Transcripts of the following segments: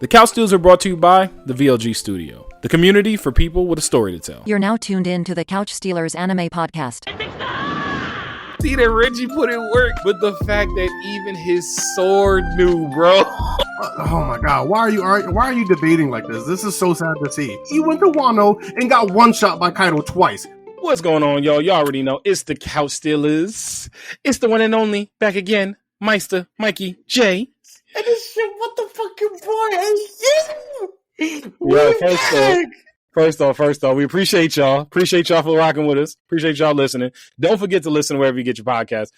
The Couch Steals are brought to you by the VLG Studio, the community for people with a story to tell. You're now tuned in to the Couch Stealers anime podcast. See that Reggie put in work, but the fact that even his sword knew, bro. Oh my God! Why are you debating like this? This is so sad to see. He went to Wano and got one shot by Kaido twice. What's going on, y'all? Y'all already know it's the Couch Stealers. It's the one and only back again, Meister Mikey J. And this shit, what the fucking boy? Yeah, first off, we appreciate y'all. Appreciate y'all for rocking with us. Appreciate y'all listening. Don't forget to listen wherever you get your podcast.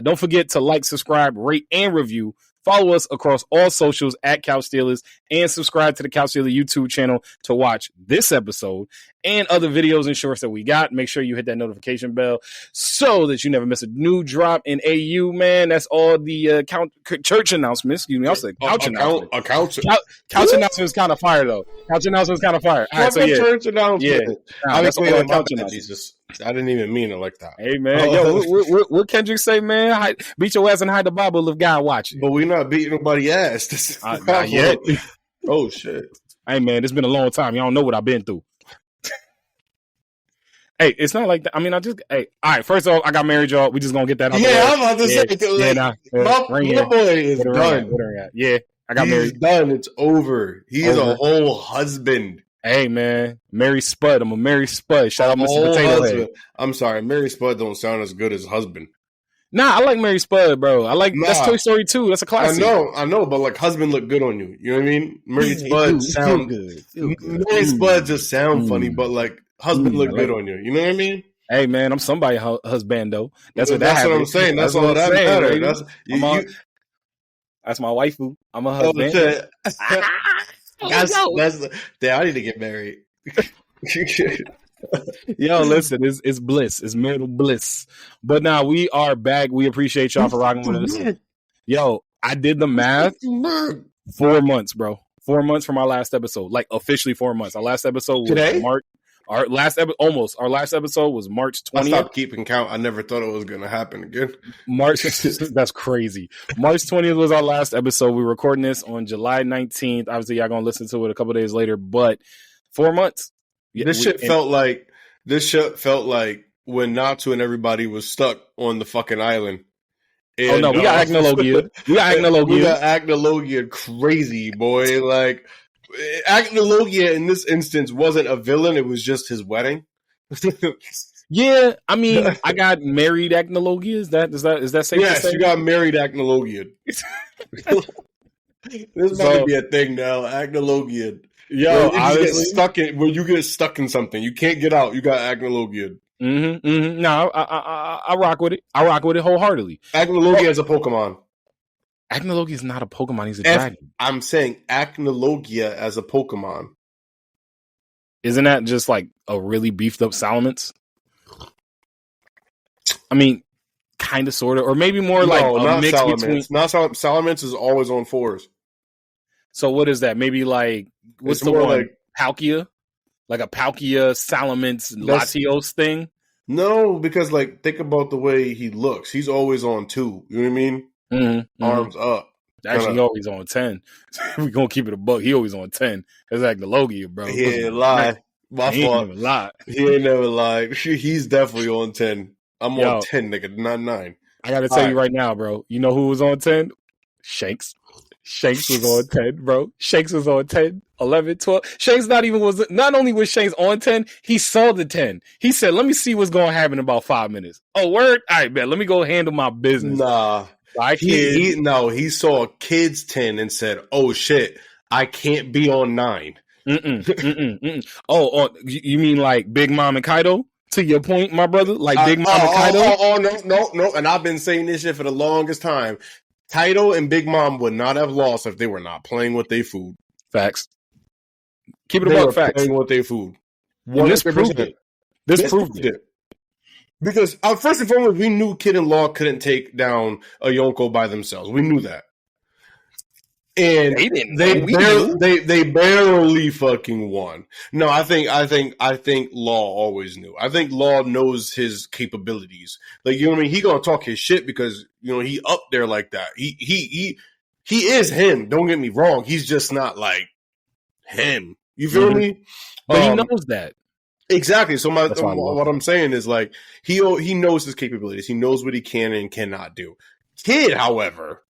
Don't forget to like, subscribe, rate, and review. Follow us across all socials at Couch Stealers and subscribe to the Couch Stealers YouTube channel to watch this episode and other videos and shorts that we got. Make sure you hit that notification bell so that you never miss a new drop in AU, man. That's all the church announcements. Excuse me. I said couch announcement. Couch announcement is kind of fire, though. Couch announcement is kind of fire. All right, so yeah. Church announcement. Yeah. Nah, that's all couch announcement. Jesus. I didn't even mean it like that. Hey, man. Yo, what Kendrick say, man? Beat your ass and hide the Bible if God watching. But we're not beating nobody's ass. Not yet. Oh, shit. Hey, man, it's been a long time. Y'all don't know what I've been through. Hey, it's not like that. I mean, all right, first off, I got married, y'all. We just going to get that out. Yeah, I'm about to say. My boy is done. Yeah, I got married. He's done. It's over. He's a whole husband. Hey, man, Mary Spud. I'm a Mary Spud. Shout out Mr. Potato Head. I'm sorry, Mary Spud don't sound as good as husband. Nah, I like Mary Spud, bro. That's Toy Story 2. That's a classic. I know, but like husband look good on you. You know what I mean? Mary Spud sound good. Mary Spud just sound funny, but like husband look good on you. You know what I mean? Hey, man, I'm somebody's husband though. That's what I'm saying. That's all that matters. That's my waifu. I'm a husband. I need to get married. Yo, listen, it's bliss. It's marital bliss. But now we are back. We appreciate y'all for rocking with us. Yo, I did the math. 4 months, bro. 4 months from our last episode. Like officially 4 months. Our last episode was today? March. Our last episode was March 20th. I stopped keeping count. I never thought it was going to happen again. That's crazy. March 20th was our last episode. We're recording this on July 19th. Obviously, y'all going to listen to it a couple days later, but 4 months. This shit felt like when Natsu and everybody was stuck on the fucking island. And, we got Agnologia. We got Agnologia crazy, boy. Like, Agnologia in this instance wasn't a villain, it was just his wedding. Yeah, I mean, I got married Agnologia. Is that safe to say? Yes, you got married Agnologia. This might be a thing now, Agnologia. Yo, when you get stuck in something, you can't get out. You got Agnologia. No, I rock with it. I rock with it wholeheartedly. Agnologia is a Pokemon. Agnologia is not a Pokemon. He's a dragon. I'm saying Agnologia as a Pokemon. Isn't that just like a really beefed up Salamence? I mean, kind of, sort of, or maybe more like a mix between. Not Salamence is always on 4s. So what is that? Maybe like what's the one? Like Palkia, like a Palkia Salamence Latios thing. No, because like think about the way he looks. He's always on 2. You know what I mean? Arms up. Actually, he always on 10. We're gonna keep it a buck. He always on 10. That's Agnologia, bro. He ain't lie. My fault. He ain't never lied. He's definitely on 10. I'm on 10, nigga, not 9. I gotta tell you right now, bro. You know who was on 10? Shanks. Shanks was on 10, bro. Shanks was on 10, 11, 12. Shanks not only was Shanks on 10, he saw the 10. He said, let me see what's going to happen in about 5 minutes. Oh, word? All right, man. Let me go handle my business. Nah. He saw kids 10 and said, oh, shit, I can't be on 9. Oh, you mean like Big Mom and Kaido? To your point, my brother? Like Big Mom and Kaido? No. And I've been saying this shit for the longest time. Kaido and Big Mom would not have lost if they were not playing with their food. Facts. Keep it about facts. Playing with their food. This proved it. This proved it. Because first and foremost, we knew Kid and Law couldn't take down a Yonko by themselves. We knew that. And they barely fucking won. No, I think Law always knew. I think Law knows his capabilities. Like, you know what I mean? He gonna talk his shit because, you know, he up there like that. He he is him. Don't get me wrong. He's just not like him. You feel me? But he knows that. Exactly. So what I'm saying is like he knows his capabilities. He knows what he can and cannot do. Kid, however,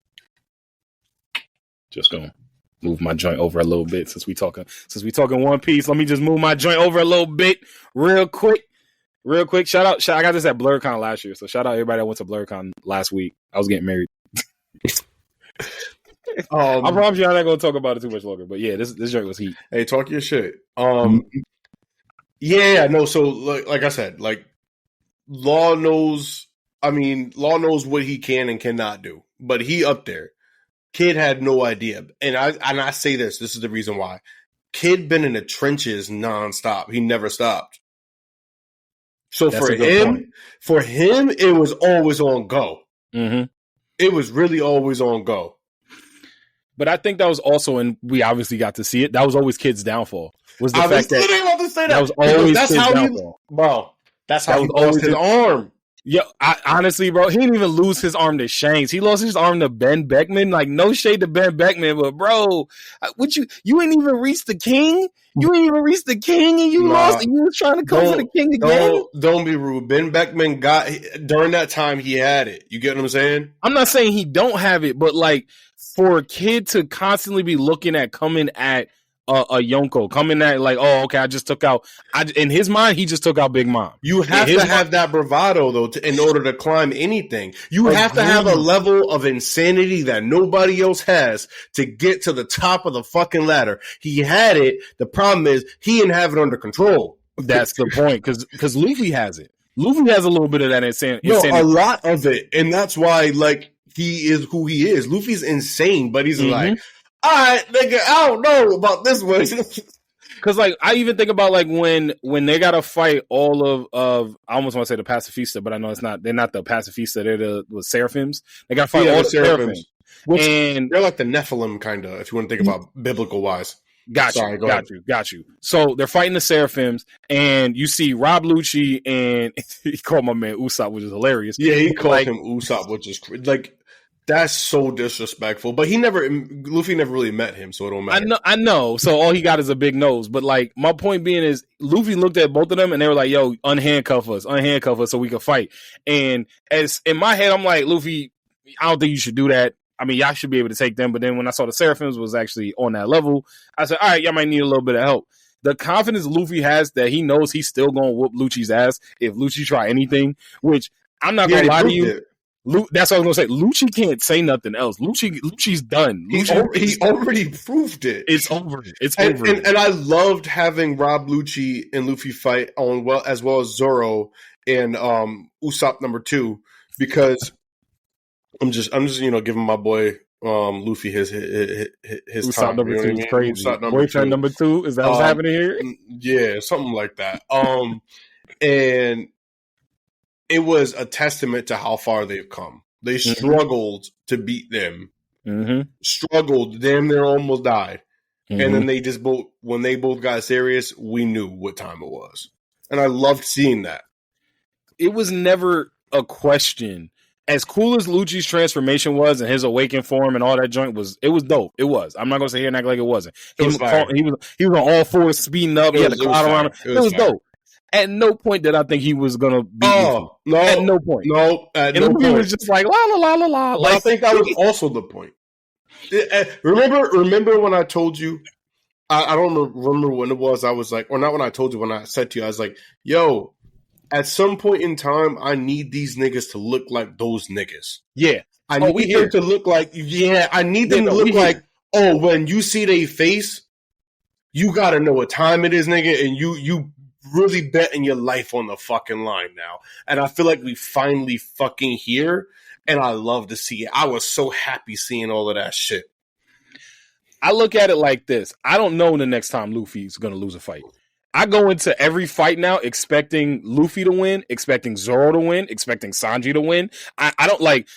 just gonna move my joint over a little bit since we talking One Piece. Let me just move my joint over a little bit real quick. Shout out! I got this at BlurCon last year, so shout out everybody that went to BlurCon last week. I was getting married. I promise you I'm not going to talk about it too much longer. But yeah, this joint was heat. Hey, talk your shit. Yeah, no. So like I said, like Law knows what he can and cannot do, but he up there. Kid had no idea, and I say this. This is the reason why. Kid been in the trenches nonstop. He never stopped. So for him, it was always on go. Mm-hmm. It was really always on go. But I think that was also, and we obviously got to see it. That was always Kid's downfall. Was the fact that was always Kid's downfall. That's how he lost his arm. Yeah, honestly, bro, he didn't even lose his arm to Shanks. He lost his arm to Ben Beckman. Like, no shade to Ben Beckman, but bro, you ain't even reached the king. You ain't even reached the king, and you lost. And you were trying to come for the king again. Don't be rude. Ben Beckman during that time he had it. You get what I'm saying? I'm not saying he don't have it, but like for a kid to constantly be looking at coming at a Yonko, coming at like, oh, okay, I just took out. In his mind, he just took out Big Mom. You have to have that bravado though, in order to climb anything. You have to have a level of insanity that nobody else has to get to the top of the fucking ladder. He had it. The problem is he didn't have it under control. That's the point, because Luffy has it. Luffy has a little bit of that insanity. No, a lot of it, and that's why like he is who he is. Luffy's insane, but he's like, all right, nigga, I don't know about this one. Because, like, I even think about, like, when they got to fight all of I almost want to say the Pacifista, but I know it's not. They're not the Pacifista. They're the Seraphims. They got to fight all the Seraphims. And they're like the Nephilim, kind of, if you want to think about biblical-wise. Got you. So they're fighting the Seraphims, and you see Rob Lucci, and he called my man Usopp, which is hilarious. Yeah, he called him Usopp, which is like, that's so disrespectful. But Luffy never really met him, so it don't matter. I know. So all he got is a big nose. But like, my point being is, Luffy looked at both of them and they were like, "Yo, unhandcuff us, so we can fight." And as in my head, I'm like, Luffy, I don't think you should do that. I mean, y'all should be able to take them. But then when I saw the Seraphims was actually on that level, I said, all right, y'all might need a little bit of help. The confidence Luffy has that he knows he's still going to whoop Lucci's ass if Lucci try anything, which I'm not going to lie to you. That's what I was going to say. Lucci can't say nothing else. Lucci's done. He already proved it. It's over. And I loved having Rob Lucci and Luffy fight as well as Zoro and Usopp number 2, because I'm just giving my boy Luffy his Usopp time. Number 2 is crazy. Boyfriend number 2, is that what's happening here? Yeah, something like that. And it was a testament to how far they've come. They struggled to beat them. Struggled, damn near almost died. And then they just when they both got serious, we knew what time it was. And I loved seeing that. It was never a question. As cool as Lucci's transformation was and his awakened form and all that joint was, it was dope. It was. I'm not gonna sit here and act like it wasn't. He was on all fours, speeding up. He had the cloud around him. It was dope. At no point did I think he was gonna beat Luffy. No. At no point. No. At no point. He was just like la la la la. Like, I think that was also the point. Remember when I told you? I don't remember when it was. I was like, or not when I told you. When I said to you, I was like, "Yo, at some point in time, I need these niggas to look like those niggas. Yeah, I need them to look like. Yeah, I need them to look like. Oh, when you see their face, you gotta know what time it is, nigga, and you really betting your life on the fucking line now. And I feel like we finally fucking here, and I love to see it. I was so happy seeing all of that shit. I look at it like this. I don't know the next time Luffy's going to lose a fight. I go into every fight now expecting Luffy to win, expecting Zoro to win, expecting Sanji to win. I don't like,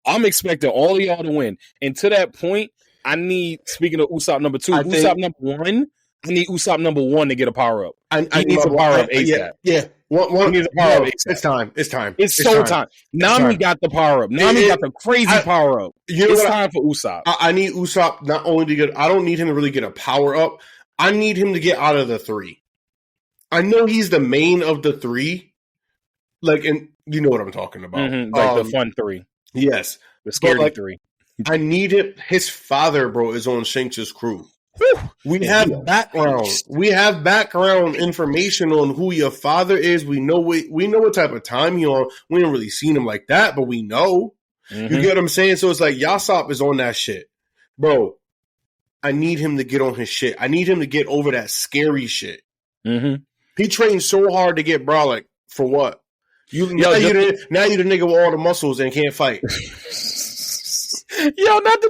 I'm expecting all of y'all to win. And to that point, I need, speaking of Usopp number 2, Usopp number 1, I need Usopp number 1 to get a power up. He needs a power up ASAP. Yeah. He needs a power up ASAP. It's time. It's so time. Nami got the power up. Nami got the crazy power up. It's time for Usopp. I need Usopp not only to get. I don't need him to really get a power up. I need him to get out of the 3. I know he's the main of the 3. Like, and you know what I'm talking about. The fun 3. Yes. The scary 3. I need it. His father, bro, is on Shanks' crew. We have background. We have background information on who your father is. We know what type of time he on. We ain't really seen him like that, but we know. You get what I'm saying? So it's like Usopp is on that shit. Bro, I need him to get on his shit. I need him to get over that scary shit. He trained so hard to get Brolic for what? Now you the nigga with all the muscles and can't fight. Yo, not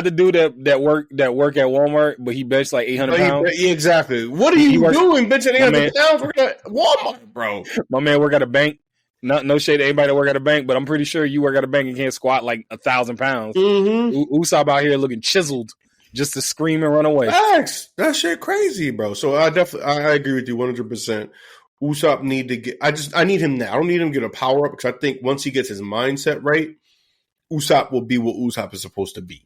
the dude that work at Walmart, but he benched like 800 pounds. Yeah, exactly. What are you doing benching 800 pounds working at Walmart, bro? My man work at a bank. No shade to anybody that work at a bank, but I'm pretty sure you work at a bank and can't squat like 1,000 pounds. Usopp out here looking chiseled just to scream and run away. Facts. That shit crazy, bro. So I agree with you 100%. Usopp need to get. I need him now. I don't need him to get a power up because I think once he gets his mindset right, Usopp will be what Usopp is supposed to be.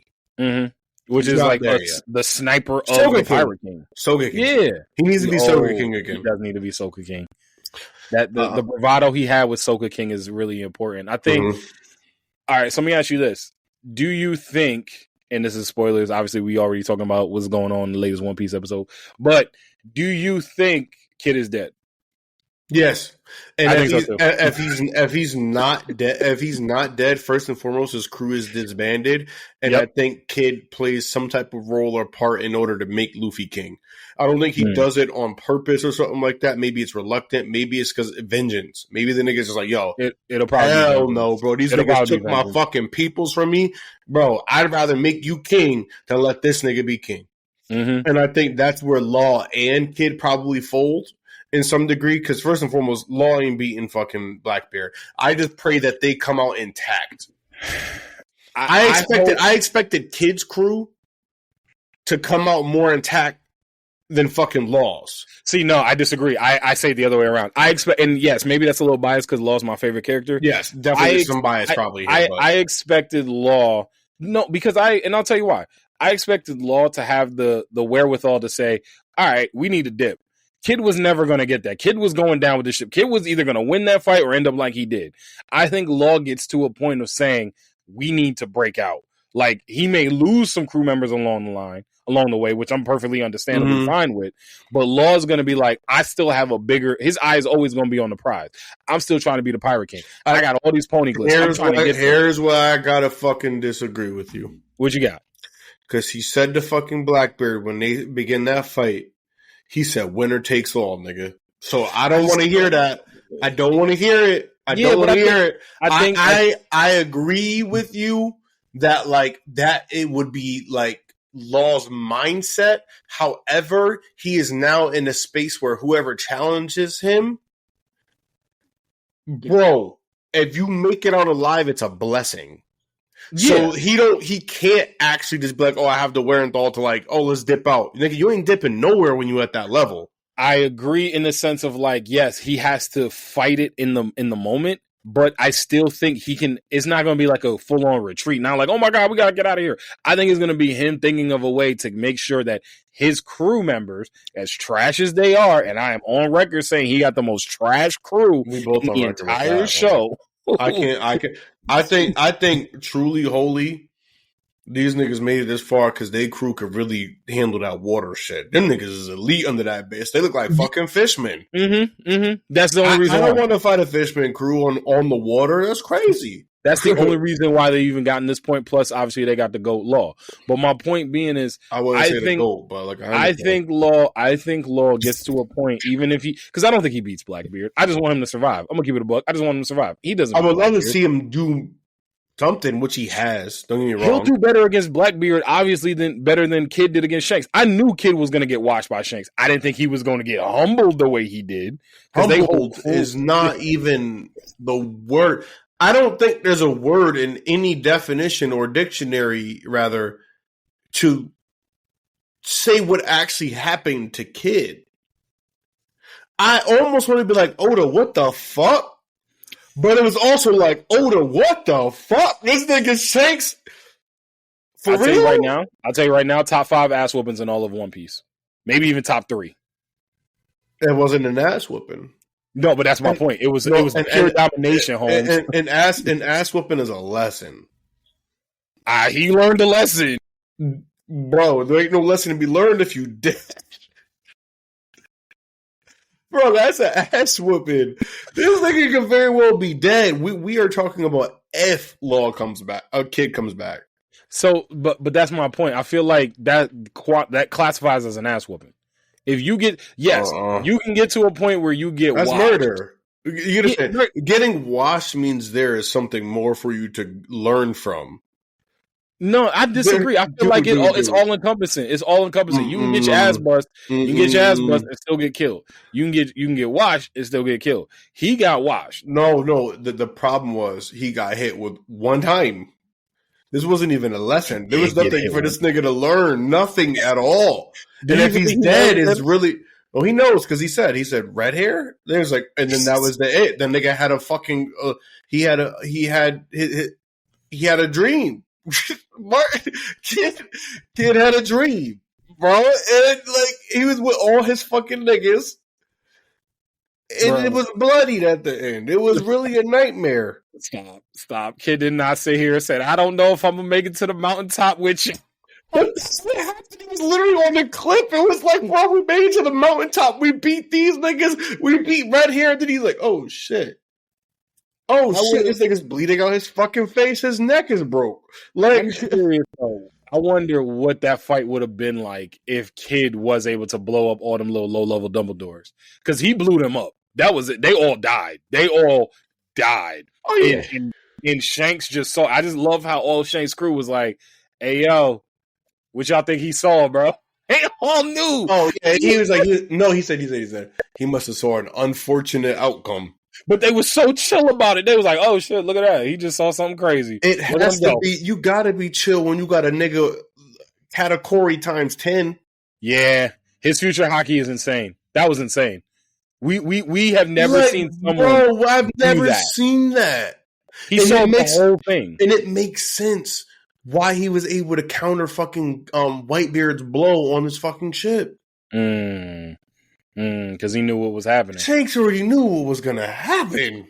Which is like the sniper of the Pirate King. Soka King. Yeah. He needs to be Soka King again. He does need to be Soka King. That the bravado he had with Soka King is really important. I think. All right, so let me ask you this: do you think? And this is spoilers. Obviously, we already talking about what's going on in the latest One Piece episode. But do you think Kid is dead? Yes, and if he's not dead, first and foremost, his crew is disbanded, and I think Kid plays some type of role or part in order to make Luffy king. I don't think he does it on purpose or something like that. Maybe it's reluctant. Maybe it's because vengeance. Maybe the niggas just like, yo, it'll probably hell no, bro. These niggas took my fucking peoples from me, bro. I'd rather make you king than let this nigga be king. And I think that's where Law and Kid probably fold. In some degree, because first and foremost, Law ain't beating fucking Blackbeard. I just pray that they come out intact. I expected Kid's crew to come out more intact than fucking Law's. See, no, I disagree. I say the other way around. I expect, and yes, maybe that's a little biased because Law's my favorite character. Yes, definitely some bias probably. I expected Law, because I'll tell you why. I expected Law to have the wherewithal to say, all right, we need to dip. Kid was never going to get that. Kid was going down with the ship. Kid was either going to win that fight or end up like he did. I think Law gets to a point of saying, we need to break out. Like, he may lose some crew members along the way, which I'm perfectly understandably fine with. But Law's going to be like, I still have his eye is always going to be on the prize. I'm still trying to be the Pirate King. I got all these pony glyphs. Here's why I got to fucking disagree with you. What you got? Because he said to fucking Blackbeard when they begin that fight, he said, winner takes all, nigga. So I don't want to hear that. I don't want to hear it. I agree with you that it would be like Law's mindset. However, he is now in a space where whoever challenges him, bro, if you make it out alive, it's a blessing. Yeah. So he can't actually just be like, oh, I have the wherewithal to like, oh, let's dip out. Nigga, you ain't dipping nowhere when you at that level. I agree in the sense of like, yes, he has to fight it in the moment, but I still think it's not going to be like a full on retreat. Now like, oh my God, we got to get out of here. I think it's going to be him thinking of a way to make sure that his crew members, as trash as they are, and I am on record saying he got the most trash crew in the entire show. I think truly holy, these niggas made it this far because they crew could really handle that water shit. Them niggas is elite under that bitch. They look like fucking fishmen. That's the only reason. I don't want to fight a fishman crew on the water. That's crazy. That's the only reason why they even gotten this point. Plus, obviously, they got the GOAT Law. But my point being is, I think Law gets to a point, even if because I don't think he beats Blackbeard. I just want him to survive. I'm gonna keep it a buck. I just want him to survive. He doesn't. I would love to see him do something, which he has. Don't get me wrong. He'll do better against Blackbeard, obviously, better than Kid did against Shanks. I knew Kid was going to get washed by Shanks. I didn't think he was going to get humbled the way he did. Humbled is not even the word. I don't think there's a word in any definition or dictionary, rather, to say what actually happened to Kid. I almost want to be like, Oda, what the fuck? But it was also like, Oda, what the fuck? This nigga Shanks. I'll tell you right now, top 5 ass whoopings in all of One Piece. Maybe even top 3. It wasn't an ass whooping. No, but that's my point. It was pure domination, Holmes. And ass whooping is a lesson. He learned a lesson. Bro, there ain't no lesson to be learned if you did. Bro, that's an ass whooping. This nigga could very well be dead. We are talking about if Law comes back, a Kid comes back. So, but that's my point. I feel like that classifies as an ass whooping. If you get you can get to a point where you get that's washed. Murder. You understand? Getting washed means there is something more for you to learn from. No, I disagree. I feel like it's all encompassing. It's all encompassing. You can get your ass bust. You can get your ass bust and still get killed. You can get washed and still get killed. He got washed. No. The problem was he got hit with one time. This wasn't even a lesson. There was nothing for this nigga to learn. Nothing at all. And if he's dead, it's really. Well, he knows because he said red hair. There's like, and then that was it. The nigga had a fucking. He had a dream. Kid had a dream, bro, and like he was with all his fucking niggas, and it was bloodied at the end. It was really a nightmare. Stop. Kid did not sit here and said, "I don't know if I'm gonna make it to the mountaintop with you." What happened? He was literally on the cliff. It was like, bro, we made it to the mountaintop. We beat these niggas. We beat red hair. And then he's like, oh shit. Oh shit! This nigga's bleeding out his fucking face. His neck is broke. Like, I'm curious though. I wonder what that fight would have been like if Kid was able to blow up all them little low-level Dumbledores. Because he blew them up. That was it. They all died. Oh yeah. And Shanks just saw. I just love how all Shanks' crew was like, "Hey yo, what y'all think he saw, bro?" They all knew. Oh yeah. He was like, he said he must have saw an unfortunate outcome. But they were so chill about it. They was like, "Oh shit, look at that! He just saw something crazy." It has to be. You gotta be chill when you got a nigga Katakuri times 10. Yeah, his future hockey is insane. That was insane. We have never seen someone. Bro, I've never seen that. He saw the whole thing, and it makes sense why he was able to counter fucking Whitebeard's blow on his fucking ship. Because he knew what was happening. Shanks already knew what was going to happen.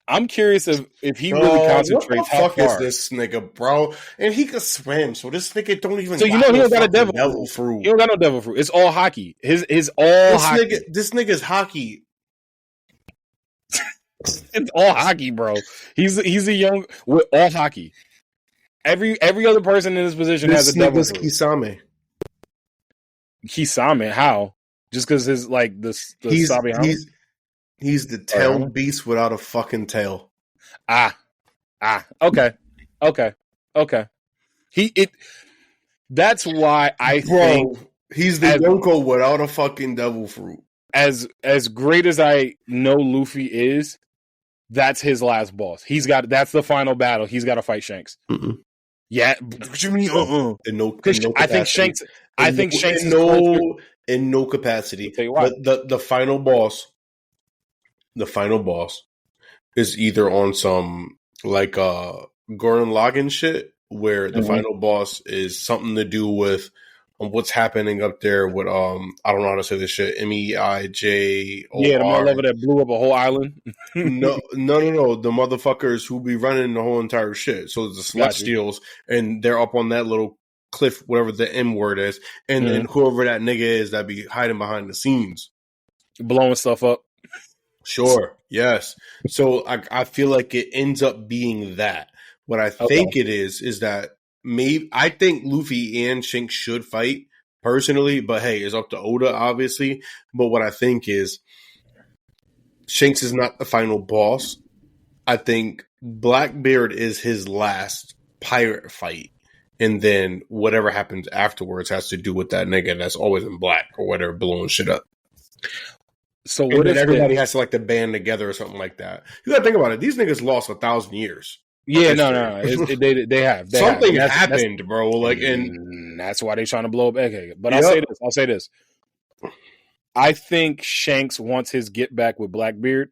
I'm curious if he really concentrates. How fuck is this nigga, bro? And he could swim, so this nigga don't even. So he don't got a devil fruit. He don't got no devil fruit. It's all hockey. His all hockey. This nigga's hockey. It's all hockey, bro. He's a young with all hockey. Every other person in this position has a devil fruit. Kisame. Kisame, how? Just because his like the Sabi. He's the tailed beast without a fucking tail. Okay. That's why I think he's the Yonko without a fucking devil fruit. As great as I know Luffy is, that's his last boss. That's the final battle. He's got to fight Shanks. Mm-mm. Yeah, what you mean? In no I think Shanks. In no capacity. Tell you why. But the final boss is either on some like Gurren Lagann shit, where the final boss is something to do with what's happening up there with I don't know how to say this shit. MEIJOR. Yeah, the motherfucker that blew up a whole island. No. The motherfuckers who be running the whole entire shit. So the Celestials, and they're up on that little cliff, whatever the M word is, and then whoever that nigga is that be hiding behind the scenes, blowing stuff up. Sure, yes. So I feel like it ends up being that. What I think it is that I think Luffy and Shanks should fight personally, but hey, it's up to Oda, obviously. But what I think is Shanks is not the final boss. I think Blackbeard is his last pirate fight. And then whatever happens afterwards has to do with that nigga that's always in black or whatever, blowing shit up. So what if everybody has to like to band together or something like that? You gotta think about it. These niggas lost 1,000 years. Yeah, no. They have. Something happened, bro. Like, and that's why they're trying to blow up Egghead. But I'll say this. I think Shanks wants his get back with Blackbeard.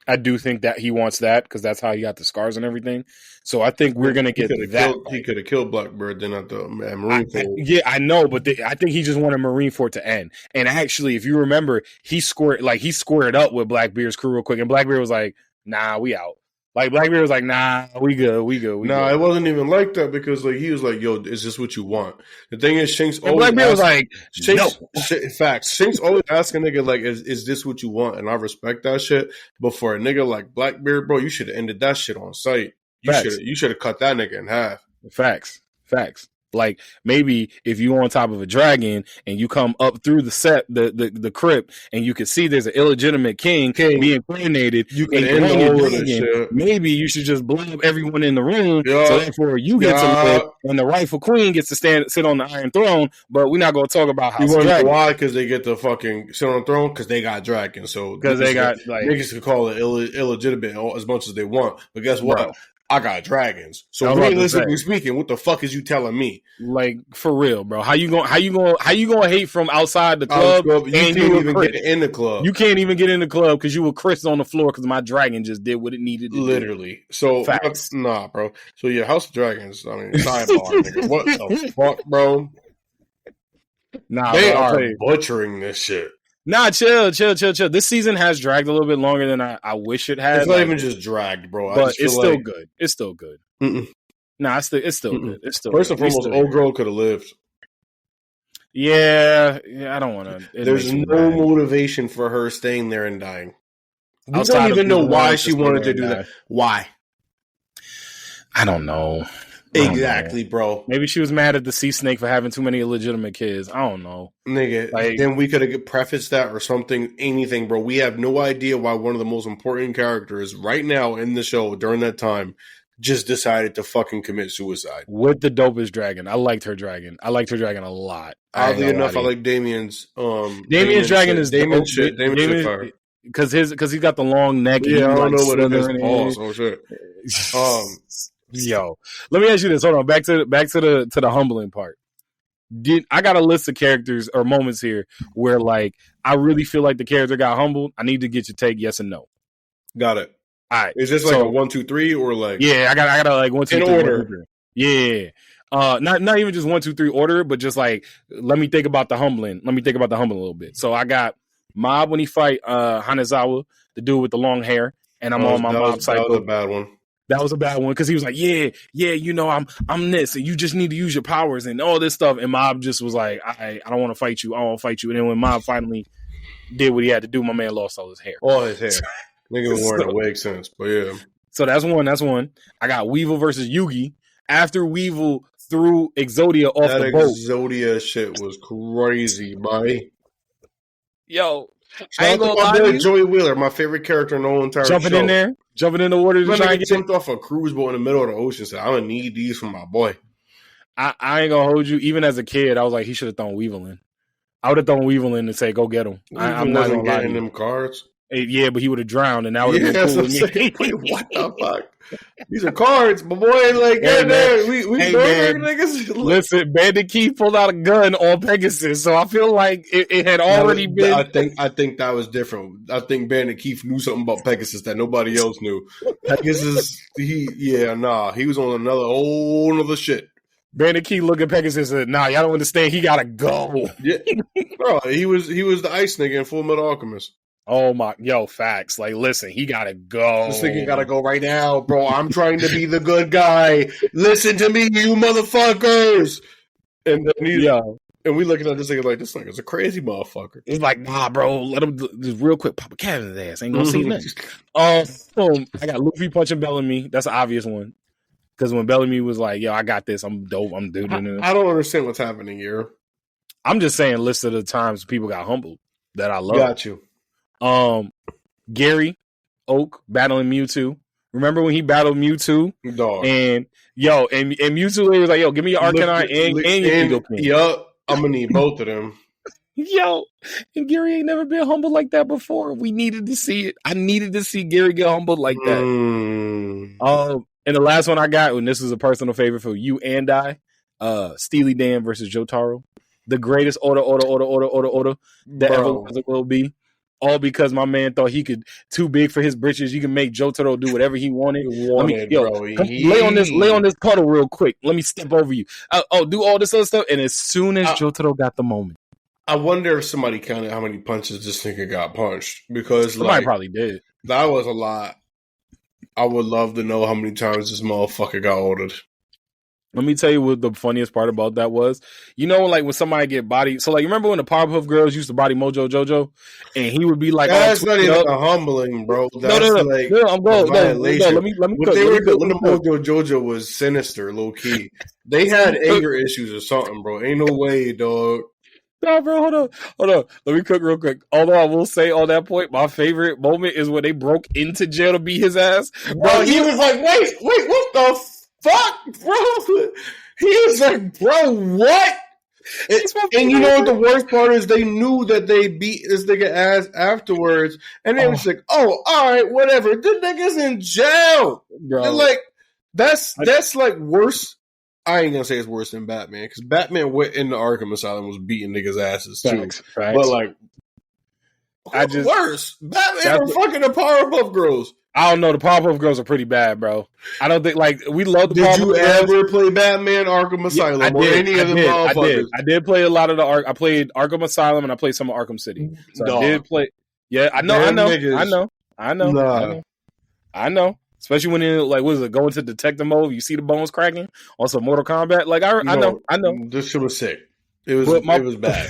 I do think that he wants that because that's how he got the scars and everything. So I think we're gonna get that. He could have killed Blackbeard then at the Marineford. Yeah, I know, but I think he just wanted Marineford to end. And actually, if you remember, he squared up with Blackbeard's crew real quick, and Blackbeard was like, "Nah, we out." Like Blackbeard was like, "Nah, we good." It wasn't even like that because like he was like, "Yo, is this what you want?" The thing is, Shanks always Blackbeard was like, Shanks, "No." Facts. Shanks always ask a nigga like, "Is this what you want?" And I respect that shit. But for a nigga like Blackbeard, bro, you should have ended that shit on sight. You should have cut that nigga in half. Facts. Like maybe if you on top of a dragon and you come up through the crypt and you can see there's an illegitimate king being coronated, you can end all of this shit. Maybe you should just blow up everyone in the room, so therefore you get to live, and the rightful queen gets to sit on the Iron Throne. But we're not going to talk about how. Why? Because they get to fucking sit on the throne because they got dragons. So because they got niggas can call it illegitimate as much as they want. But guess what? Bro. I got dragons. So realistically speaking, what the fuck is you telling me? Like for real, bro. How you gonna hate from outside the club? You can't even get in the club. You can't even get in the club because you were Chris on the floor because my dragon just did what it needed to literally. do. So nah, bro. So yeah, House of Dragons. I mean, sidebar, nigga. What the fuck, bro? Nah, they are butchering this shit. Nah, chill. This season has dragged a little bit longer than I wish it had. It's not even just dragged, bro. But it's still good. It's still good. Nah, it's still good. It's still first and foremost, old girl could have lived. Yeah, I don't want to. There's no motivation for her staying there and dying. We don't even know why she wanted to do that. Why? I don't know. Exactly, bro. Maybe she was mad at the sea snake for having too many illegitimate kids. I don't know. Nigga, then we could have prefaced that or something, anything, bro. We have no idea why one of the most important characters right now in the show during that time just decided to fucking commit suicide. With the dopest dragon. I liked her dragon. I liked her dragon a lot. Oddly enough, I like Damien's. Damien's dragon is Damien shit. Damien shit fire. Because he's got the long neck. Yeah, I don't know what it is. Balls. Oh shit. Yo, let me ask you this. Hold on, back to the humbling part. I got a list of characters or moments here where like I really feel like the character got humbled. I need to get your take, yes and no. Got it. All right. Is this like a 1, 2, 3 or like? Yeah, I got like 1, 2, 3 in order. Yeah. Not even just 1, 2, 3 order, but just like let me think about the humbling. Let me think about the humbling a little bit. So I got Mob when he fight Hanazawa, the dude with the long hair, and I'm on my Mob cycle. That was a bad one. That was a bad one because he was like, yeah, you know, I'm this, and you just need to use your powers and all this stuff. And Mob just was like, I don't want to fight you. I don't want to fight you. And then when Mob finally did what he had to do, my man lost all his hair. All his hair. Nigga been wearing a wig since, but yeah. So that's one. I got Weevil versus Yugi. After Weevil threw Exodia off the boat. Exodia shit was crazy, buddy. Yo. I ain't gonna lie to you. Joey Wheeler, my favorite character in the whole entire show. Jumping in the water to try and get jumped off a cruise boat in the middle of the ocean. Said, "I'm gonna need these for my boy." I ain't gonna hold you. Even as a kid, I was like, he should have thrown Weevil in. I would have thrown Weevil in and say, "Go get him." I'm not gonna lie to you. Them cards. Yeah, but he would have drowned, and that would have been cool with me. Wait, what the fuck? These are cards, my boy. Like, we niggas. Listen, Bandit Keith pulled out a gun on Pegasus, so I feel like it had already been. I think that was different. I think Bandit Keith knew something about Pegasus that nobody else knew. Pegasus, he was on whole other shit. Bandit Keith looked at Pegasus and said, "Nah, y'all don't understand. He gotta go." Yeah, bro, he was the ice nigga in Full Metal Alchemist. Oh my, facts. Like, listen, he gotta go. This nigga gotta go right now, bro. I'm trying to be the good guy. Listen to me, you motherfuckers. And then and we looking at this nigga like, this nigga's a crazy motherfucker. It's like, nah, bro, let him just real quick pop a cat in his ass. Ain't gonna see nothing. I got Luffy punching Bellamy. That's an obvious one. Because when Bellamy was like, yo, I got this. I'm dope. I'm dude. I don't understand what's happening here. I'm just saying, list of the times people got humbled that I love. Got you. Gary Oak battling Mewtwo. Remember when he battled Mewtwo? Dog. And Mewtwo was like, yo, give me your Arcanine and your Nidoking. Yup. I'm gonna need both of them. Yo, and Gary ain't never been humbled like that before. We needed to see it. I needed to see Gary get humbled like that. And the last one I got, and this is a personal favorite for you and I, Steely Dan versus Jotaro. The greatest order that ever was or will be. All because my man thought he could too big for his britches. You can make Jotaro do whatever he wanted. Lay on this puddle real quick. Let me step over you. Do all this other stuff. And as soon as Jotaro got the moment, I wonder if somebody counted how many punches this nigga got punched, because somebody probably did. That was a lot. I would love to know how many times this motherfucker got ordered. Let me tell you what the funniest part about that was. You know, like when somebody get bodied. So, like, remember when the Powerpuff Girls used to body Mojo Jojo, and he would be like, "That's not even humbling, bro." That's no. I'm going. Let me. What they were doing to Mojo Jojo was sinister, low key. They had anger issues or something, bro. Ain't no way, dog. No, bro, hold on. Let me cook real quick. Although I will say on that point, my favorite moment is when they broke into jail to beat his ass. Bro, he was like, wait, what the fuck, bro? He was like, bro, what? And you know what the worst part is? They knew that they beat this nigga ass afterwards, and they was like, oh, all right, whatever. This nigga's in jail. Bro. They're like, that's like worse. I ain't gonna say it's worse than Batman, because Batman went into Arkham Asylum, was beating niggas' asses too. Facts. But like, worse. Batman or fucking the Powerpuff Girls. I don't know. The Powerpuff Girls are pretty bad, bro. I don't think we love the. Did you ever play Batman Arkham Asylum or any of the motherfuckers? I did play a lot of the I played Arkham Asylum and I played some of Arkham City. So I did play. Yeah, I know. Especially when it what is it, going to detective mode, you see the bones cracking on some Mortal Kombat. Like I know. This shit was sick. It was bad.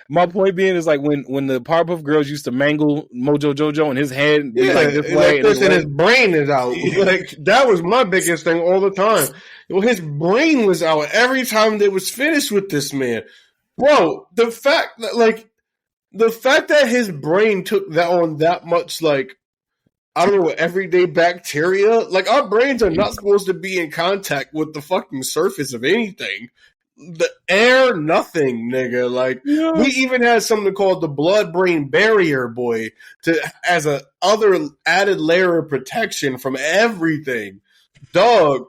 My point being is like when the Powerpuff Girls used to mangle Mojo Jojo and his head and his brain is out. Like that was my biggest thing all the time. His brain was out every time they was finished with this man. Bro, the fact that his brain took that on that much, like, I don't know, everyday bacteria. Like, our brains are not supposed to be in contact with the fucking surface of anything. The air, nothing, nigga. Like, we even had something called the blood-brain barrier, boy, as a other added layer of protection from everything. Dog.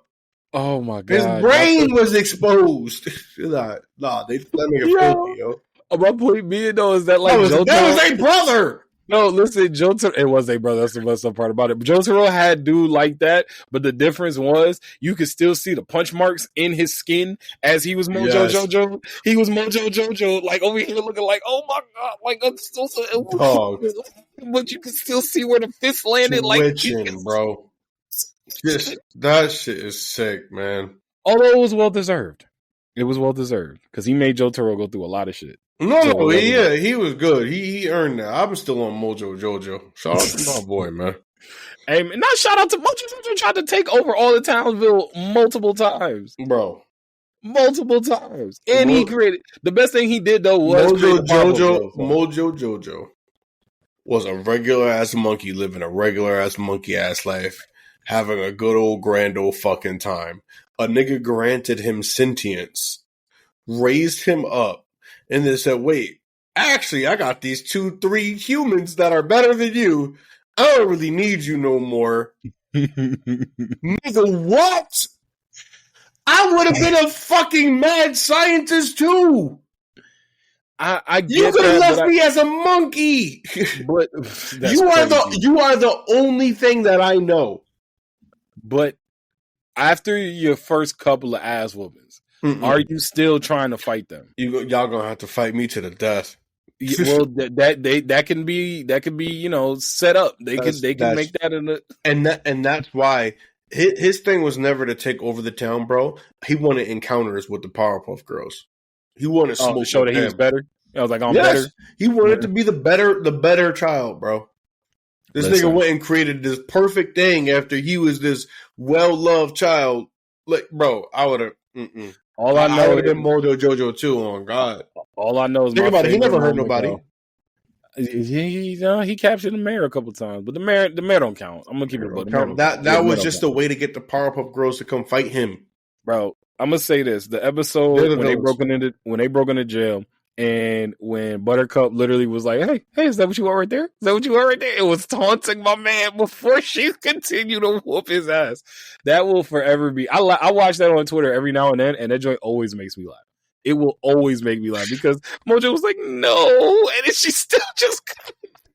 Oh, my God. His brain was exposed. That nigga filthy, yo. My point being, though, is that, like, that was a brother. No, listen, Jotaro, it was a brother. That's the best part about it. But Jotaro had dude like that, but the difference was you could still see the punch marks in his skin as he was Mojo Jojo. He was Mojo Jojo, like over here looking like, oh my God, like I'm so but you can still see where the fist landed. Twitching, like, bro. That shit is sick, man. Although it was well deserved. It was well deserved because he made Jotaro go through a lot of shit. He was good. He earned that. I'm still on Mojo Jojo. Shout out to my boy, man. Hey, man, not shout out to Mojo Jojo. Tried to take over all of Townsville multiple times, bro. Multiple times, and he created the best thing he did though was Mojo Jojo was a regular ass monkey living a regular ass monkey ass life, having a good old grand old fucking time. A nigga granted him sentience, raised him up. And then said, wait, actually, I got these 2-3 humans that are better than you. I don't really need you no more. Nigga, what? I would have been a fucking mad scientist too. I get you could have left me as a monkey. But you are the only thing that I know. But after your first couple of ass whoopings, are you still trying to fight them? Y'all gonna have to fight me to the death. Well, that can be set up. They can make that in and that's why his thing was never to take over the town, bro. He wanted encounters with the Powerpuff Girls. He wanted to show that he was better. I was like, I'm better. He wanted to be the better child, bro. This nigga went and created this perfect thing after he was this well-loved child. Like, bro, I would have. All I know would have been Mojo Jojo too. On God, all I know is think about it. He never hurt nobody. He captured the mayor a couple times, but the mayor don't count. I'm gonna keep it. That was just a way to get the Powerpuff Girls to come fight him, bro. I'm gonna say this: the episode when they broke into jail, And when Buttercup literally was like, hey, is that what you want right there? Is that what you want right there? It was taunting my man before she continued to whoop his ass. That will forever be. I watch that on Twitter every now and then, and that joint always makes me laugh. It will always make me laugh because Mojo was like, no, and then she still just